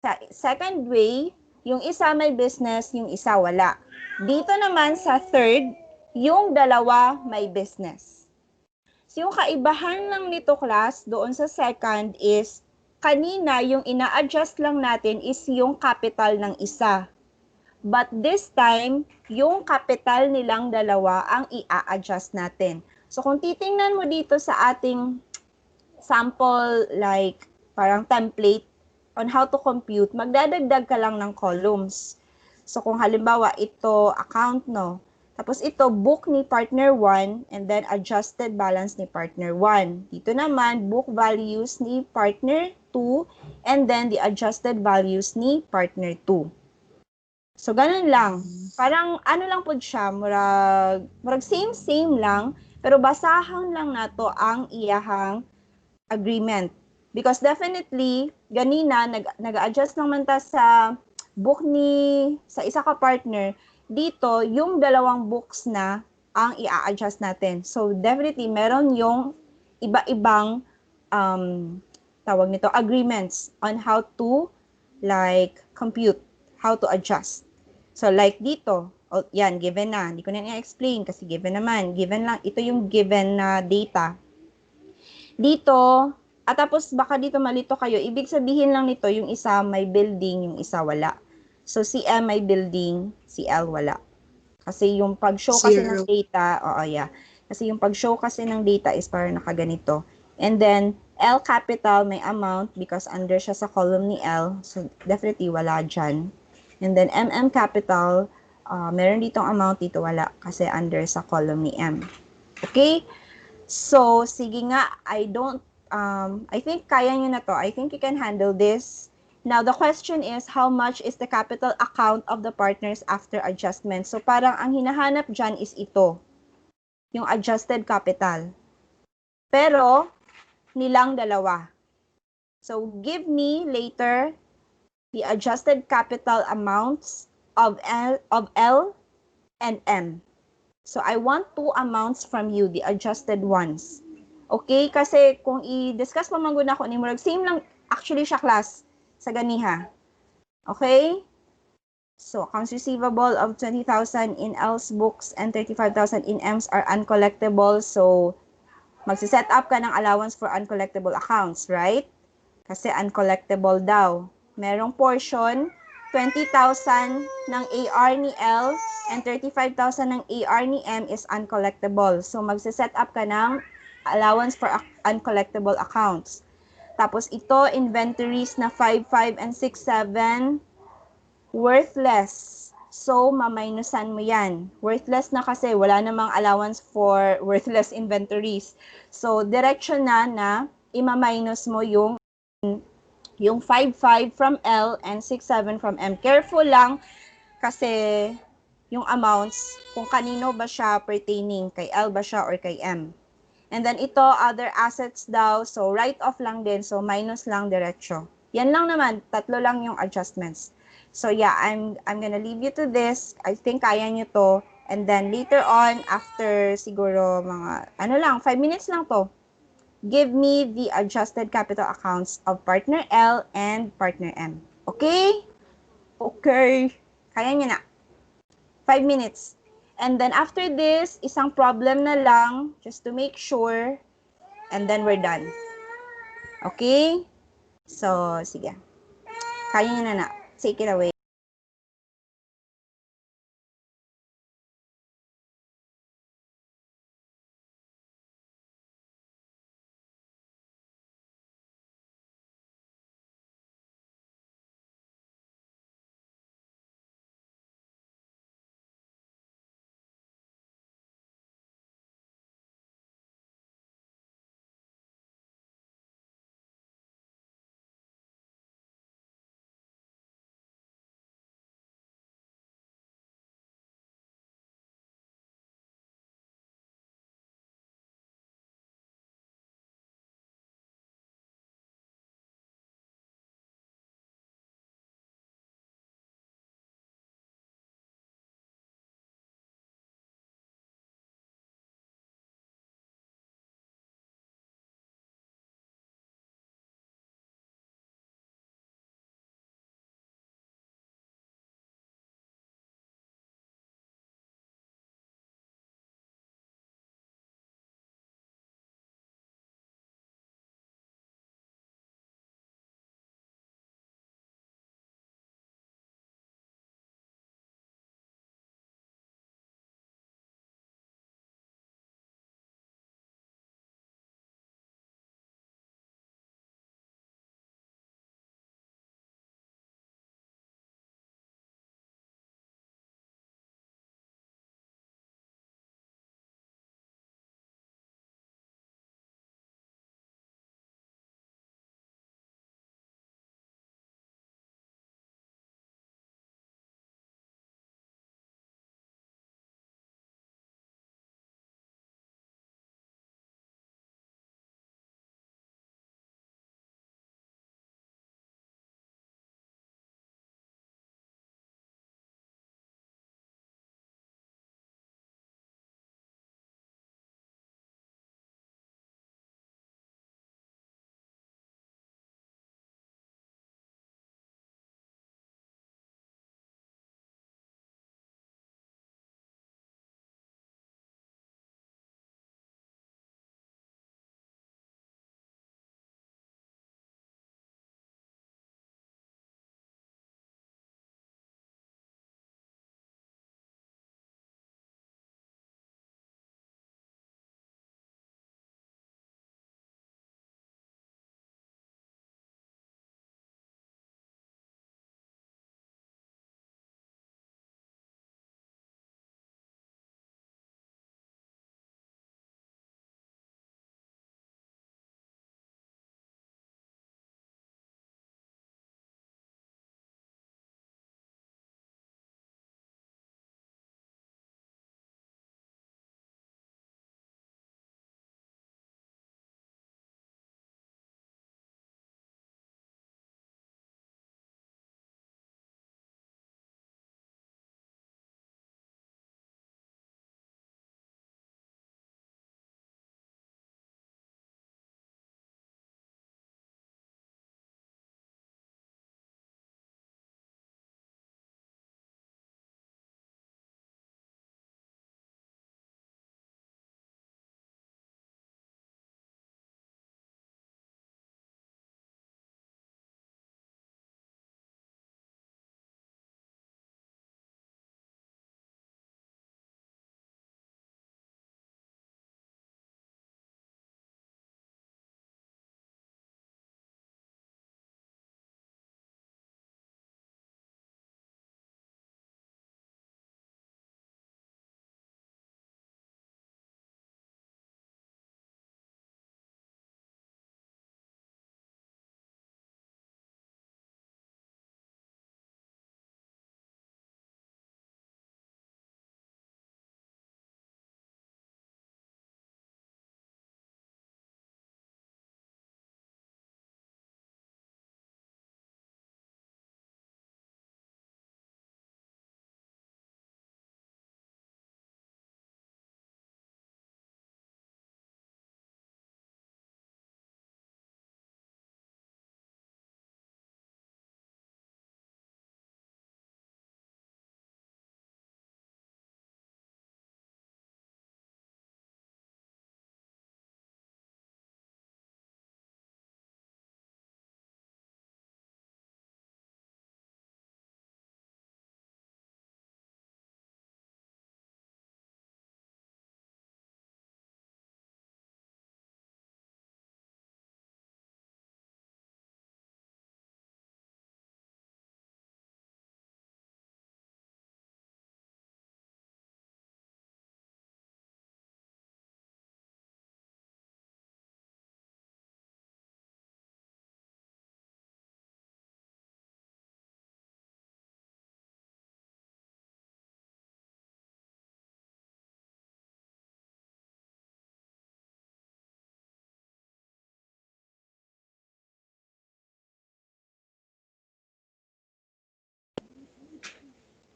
Sa second way, yung isa may business, yung isa wala. Dito naman sa third, yung dalawa may business. So yung kaibahan lang nito class doon sa second is kanina yung ina-adjust lang natin is yung capital ng isa. But this time, yung capital nilang dalawa ang i-adjust natin. So kung titingnan mo dito sa ating sample like parang template on how to compute, magdadagdag ka lang ng columns. So kung halimbawa ito account no, tapos ito book ni partner 1 and then adjusted balance ni partner 1. Dito naman book values ni partner 2 and then the adjusted values ni partner 2. So, ganun lang. Parang, ano lang po siya, murag same lang, pero basahan lang nato ang iyahang agreement. Because definitely, ganina, nag-adjust naman ta sa book sa isa ka partner, dito, yung dalawang books na ang i-adjust natin. So, definitely, meron yung iba-ibang, tawag nito, agreements on how to, like, compute, how to adjust. So, like dito, yan, given na. Hindi ko na i-explain kasi given naman. Given lang, ito yung given na data. Dito, at tapos baka dito malito kayo, ibig sabihin lang nito, yung isa may building, yung isa wala. So, si M may building, si L wala. Kasi yung pag-show kasi ng data, Kasi yung pag-show kasi ng data is parang nakaganito. And then, L capital may amount because under siya sa column ni L. So, definitely wala dyan. And then, MM capital, meron ditong amount, dito wala kasi under sa column ni M. Okay? So, sige nga, I think kaya nyo na to. I think you can handle this. Now, the question is, how much is the capital account of the partners after adjustment? So, parang ang hinahanap dyan is ito, yung adjusted capital. Pero, nilang dalawa. So, give me later the adjusted capital amounts of L and M. So, I want two amounts from you, the adjusted ones. Okay? Kasi kung i-discuss pa mangguna ko ni Murag, same lang actually siya class sa ganiha. Okay? So, accounts receivable of 20,000 in L's books and 35,000 in M's are uncollectible. So, magsiset up ka ng allowance for uncollectible accounts, right? Kasi uncollectible daw. Merong portion, 20,000 ng AR ni L and 35,000 ng AR ni M is uncollectible. So, magsiset up ka ng allowance for uncollectible accounts. Tapos, ito, inventories na 5, 5, and 6, 7, worthless. So, maminusan mo yan. Worthless na kasi wala namang allowance for worthless inventories. So, direction na ima-minus mo yung 5-5 from L and 6-7 from M. Careful lang kasi yung amounts, kung kanino ba siya pertaining, kay L ba siya or kay M. And then ito, other assets daw, so write-off lang din, so minus lang diretso. Yan lang naman, tatlo lang yung adjustments. So yeah, I'm gonna leave you to this. I think kaya nyo to. And then later on, after siguro mga, 5 minutes lang to, give me the adjusted capital accounts of partner L and partner M. Okay? Okay. Kaya nyo na. 5 minutes. And then after this, isang problem na lang just to make sure and then we're done. Okay? So, sige. Kaya nyo na. Take it away.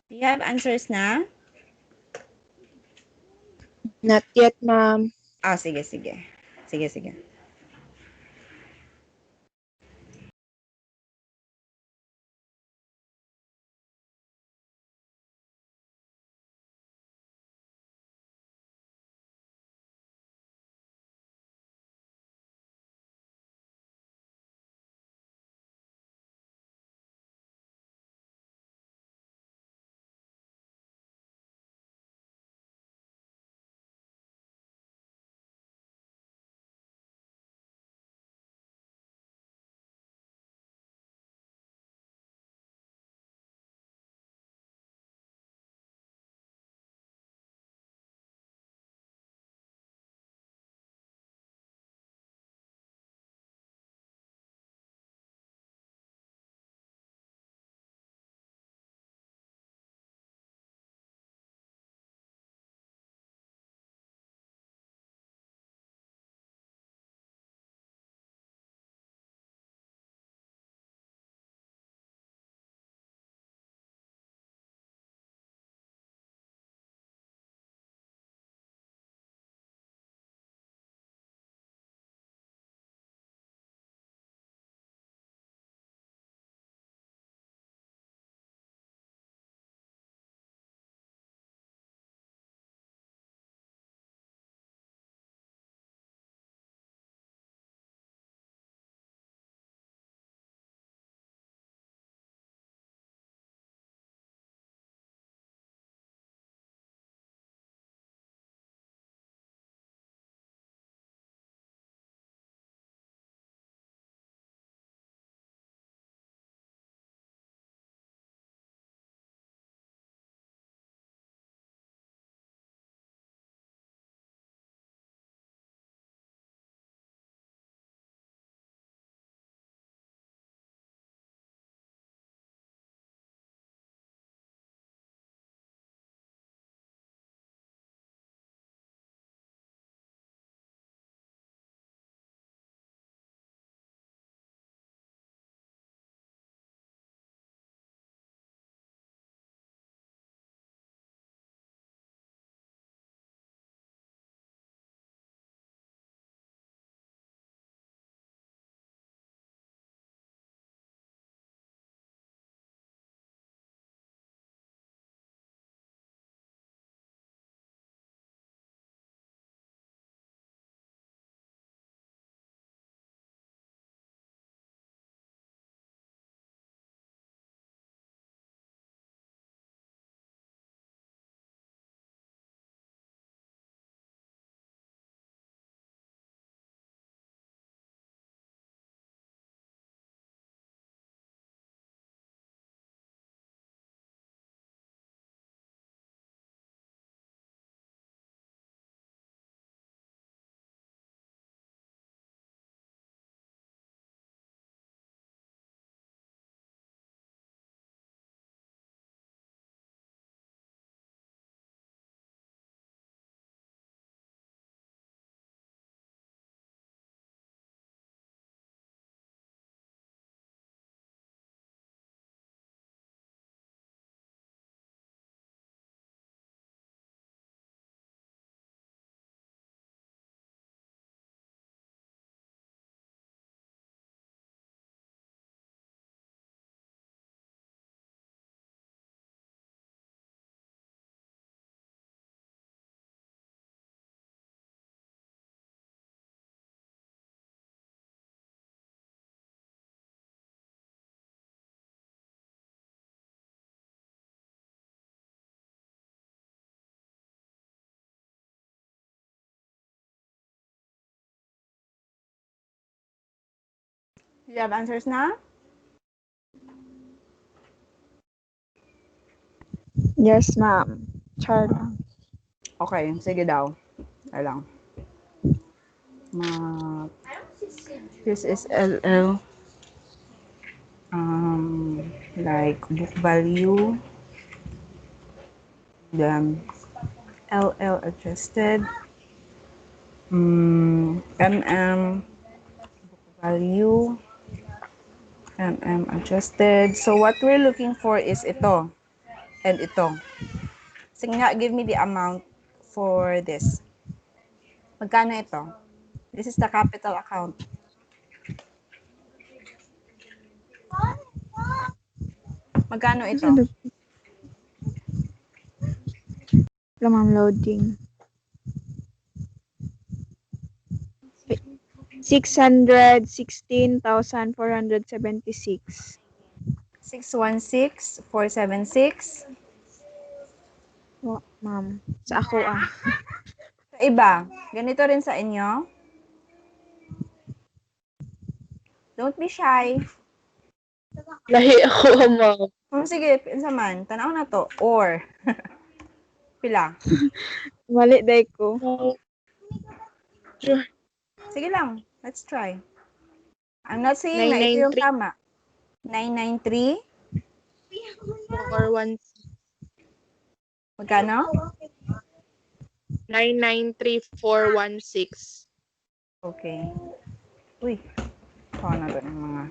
Do you have answers na?
Not yet, ma'am.
Sige, sige. Sige, sige. Do you have answers na?
Yes, ma'am. Char lang.
Okay, sige daw. Ay lang. This is LL. Like book value. Then LL adjusted. MM value. MM adjusted. So what we're looking for is ito. And ito. Sige nga, give me the amount for this. Magkano ito? This is the capital account. Magkano ito?
Wala, ma'am, loading. 616,476.
616,476.
Oh, ma'am. Sa ako
Sa iba, ganito rin sa inyo. Don't be shy.
Lahi ako, ma'am.
Sige, pinsa man. Tanaw na to. Or. Pila.
Mali day ko.
Sure.
Sige lang. Let's try. I'm not saying na ito yung
993.
tama. 993.
416.
Magkano?
993416.
Okay. Uy. Ito na doon ang mga...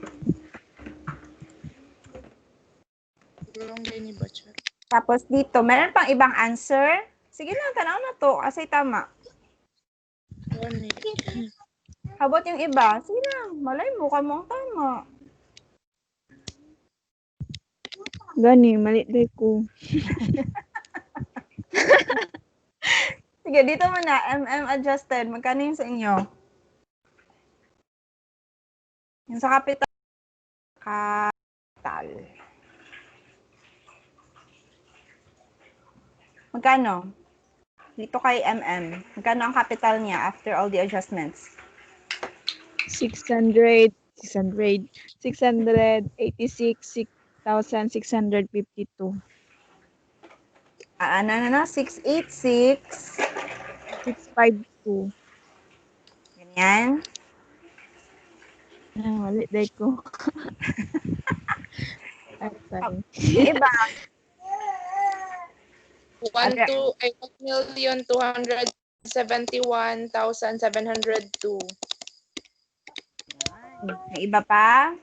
Gulong din ni Butcher.
Tapos dito, meron pang ibang answer. Sige lang, tanaw na to. Kasi tama. How about yung iba? Sige lang. Malay mo, kamong tama.
Gani, mali day ko.
Sige, dito muna. adjusted. Magkano yung sa inyo? Yung sa capital. Capital. Magkano? Dito kay Magkano ang capital niya after all the adjustments?
686,652.
Ano? 686.
652.
Ganyan.
Mali day ko. Ay, sorry.
Yung iba.
1,271,702.
May iba pa?